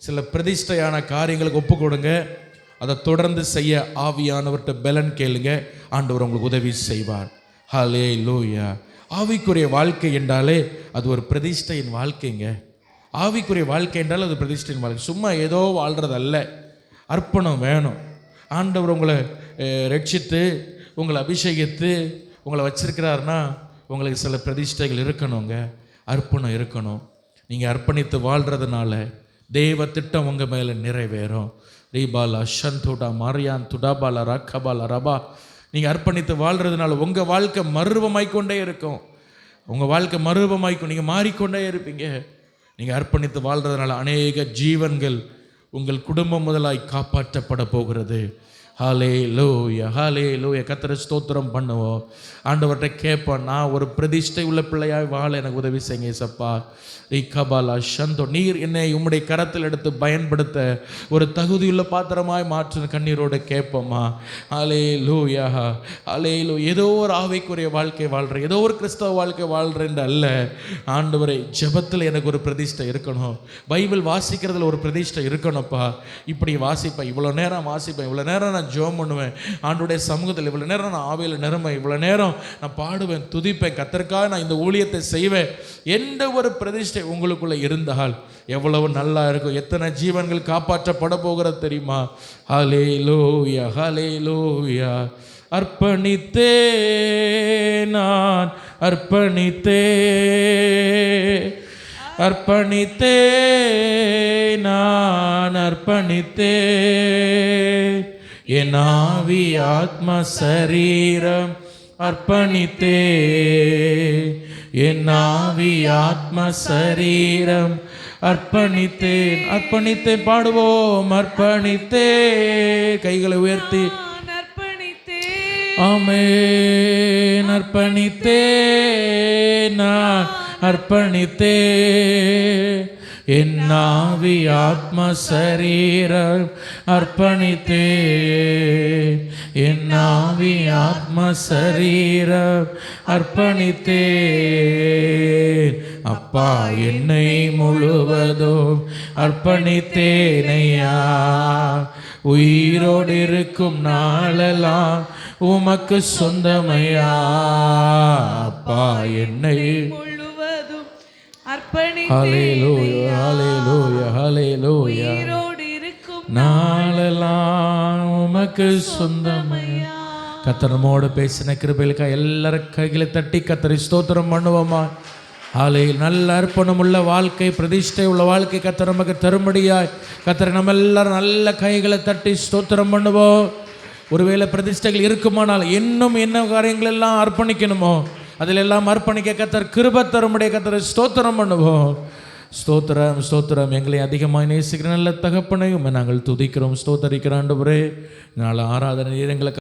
சில பிரதிஷ்டையான காரியங்களுக்கு ஒப்பு கொடுங்க. அதை தொடர்ந்து செய்ய ஆவியானவர்கிட்ட பலன் கேளுங்க. ஆண்டவர் உங்களுக்கு உதவி செய்வார். ஹல்லேலூயா. ஆவிக்குரிய வாழ்க்கை என்றாலே அது ஒரு பிரதிஷ்டையின் வாழ்க்கைங்க. ஆவிக்குரிய வாழ்க்கை என்றால் அது பிரதிஷ்டையின் வாழ்க்கை. சும்மா ஏதோ வாழ்கிறதல்ல, அர்ப்பணம் வேணும். ஆண்டவர் உங்களை ரட்சித்து உங்களை அபிஷேகித்து உங்களை வச்சிருக்கிறாருன்னா உங்களுக்கு சில பிரதிஷ்டைகள் இருக்கணுங்க, அர்ப்பணம் இருக்கணும். நீங்கள் அர்ப்பணித்து வாழ்கிறதுனால தேவ திட்டம் உங்கள் மேலே நிறைவேறும். ரீபாலா ஷந்துடா மரியான் துடாபாலா ரக்கபாலா ரபா. நீங்கள் அர்ப்பணித்து வாழ்கிறதுனால உங்கள் வாழ்க்கை மர்வமாய்க்கொண்டே இருக்கும். உங்கள் வாழ்க்கை மறுரூபமாய்க்கும். நீங்கள் மாறிக்கொண்டே இருப்பீங்க. நீங்கள் அர்ப்பணித்து வாழ்கிறதுனால அநேக ஜீவன்கள் உங்கள் குடும்பம் முதலாய் காப்பாற்றப்பட போகிறது. ஹல்லேலூயா, ஹல்லேலூயா. கர்த்தரை ஸ்தோத்திரம் பண்ணுவோம். ஆண்டவர்கிட்ட கேட்போம், நான் ஒரு பிரதிஷ்டை உள்ள பிள்ளையாய் வாழ எனக்கு உதவி செய்யுங்க ஏசப்பா. கபாலா ஷந்தோ, நீர் என்னை உம்முடைய கரத்தில் எடுத்து பயன்படுத்த ஒரு தகுதியுள்ள பாத்திரமாய் மாற்று கண்ணீரோடு கேட்போம்மா. ஹல்லேலூயா, ஹல்லேலூயா. ஏதோ ஒரு ஆவிக்குரிய வாழ்க்கை வாழ்கிறேன், ஏதோ ஒரு கிறிஸ்தவ வாழ்க்கை வாழ்கிறேன் அல்ல. ஆண்டவரை, ஜெபத்தில் எனக்கு ஒரு பிரதிஷ்டை இருக்கணும், பைபிள் வாசிக்கிறதுல ஒரு பிரதிஷ்டை இருக்கணும்ப்பா. இப்படி வாசிப்பேன், இவ்வளோ நேரம் வாசிப்பேன், இவ்வளோ நேரம் நான் ஜெபம் பண்ணுவேன் ஆண்டவருடைய சமூகத்தில், இவ்வளோ நேரம் நான் ஆவியில் நிரம்பேன், இவ்வளோ நேரம் நான் பாடுவேன், துதிப்பேன், கர்த்தருக்காக நான் இந்த ஊழியத்தை செய்வேன். எந்த ஒரு பிரதிஷ்டை உங்களுக்குள்ள இருந்தால் எவ்வளவு நல்லா இருக்கும். எத்தனை ஜீவன்கள் காப்பாற்றப்பட போகிறது தெரியுமா? ஹல்லேலூயா, ஹல்லேலூயா. அர்ப்பணித்தே நான் அர்ப்பணித்தே, அர்ப்பணித்தே நான் அர்ப்பணித்தே, என் ஆவி ஆத்ம சரீரம் அர்ப்பணித்தே, என் ஆவி ஆத்ம சரீரம் அர்ப்பணித்தேன். அர்ப்பணித்தேன் பாடுவோம். அர்ப்பணித்தே, கைகளை உயர்த்தி ஆமென். அர்ப்பணித்தே நான் அர்ப்பணித்தே, என் ஆவி ஆத்ம சரீரம் அர்ப்பணித்தே, என் ஆவி ஆத்ம சரீரம் அர்ப்பணித்தே. அப்பா, என்னை முழுவதும் அர்ப்பணித்தேனையா, உயிரோடு இருக்கும் நாளெல்லாம் உமக்கு சொந்தமையா. அப்பா, என்னை முழுவதும் அர்ப்பணித்தேன், ஹல்லேலூயா, ஹல்லேலூயா, ஹல்லேலூயா. உயிரோடு இருக்கும் நாளெல்லாம் உமக்கு சொந்தமையா. கர்த்தர் நம்மோடு பேசின கிருபைகளுக்காக எல்லாரும் கைகளை தட்டி கர்த்தரை ஸ்தோத்திரம் பண்ணுவோமா. நல்ல அர்ப்பணம் உள்ள வாழ்க்கை, பிரதிஷ்டை உள்ள வாழ்க்கை கர்த்தர் நமக்கு தரும்படியாய் கர்த்தரை நம்ம எல்லாரும் நல்ல கைகளை தட்டி ஸ்தோத்திரம் பண்ணுவோம். ஒருவேளை பிரதிஷ்டைகள் இருக்குமானால் இன்னும் என்ன காரியங்கள் எல்லாம் அர்ப்பணிக்கணுமோ அதில் எல்லாம் அர்ப்பணிக்க கர்த்தர் கிருபை தரும்படியாக கர்த்தரை ஸ்தோத்திரம் பண்ணுவோம். ஸ்தோத்திரம், ஸ்தோத்திரம். எங்களை அதிகமாக நேசிக்கிற நல்ல தகப்பனை நாங்கள் துதிக்கிறோம், ஸ்தோத்தரிக்கிற ஆண்டவரே. நாளை ஆராதனை எங்களை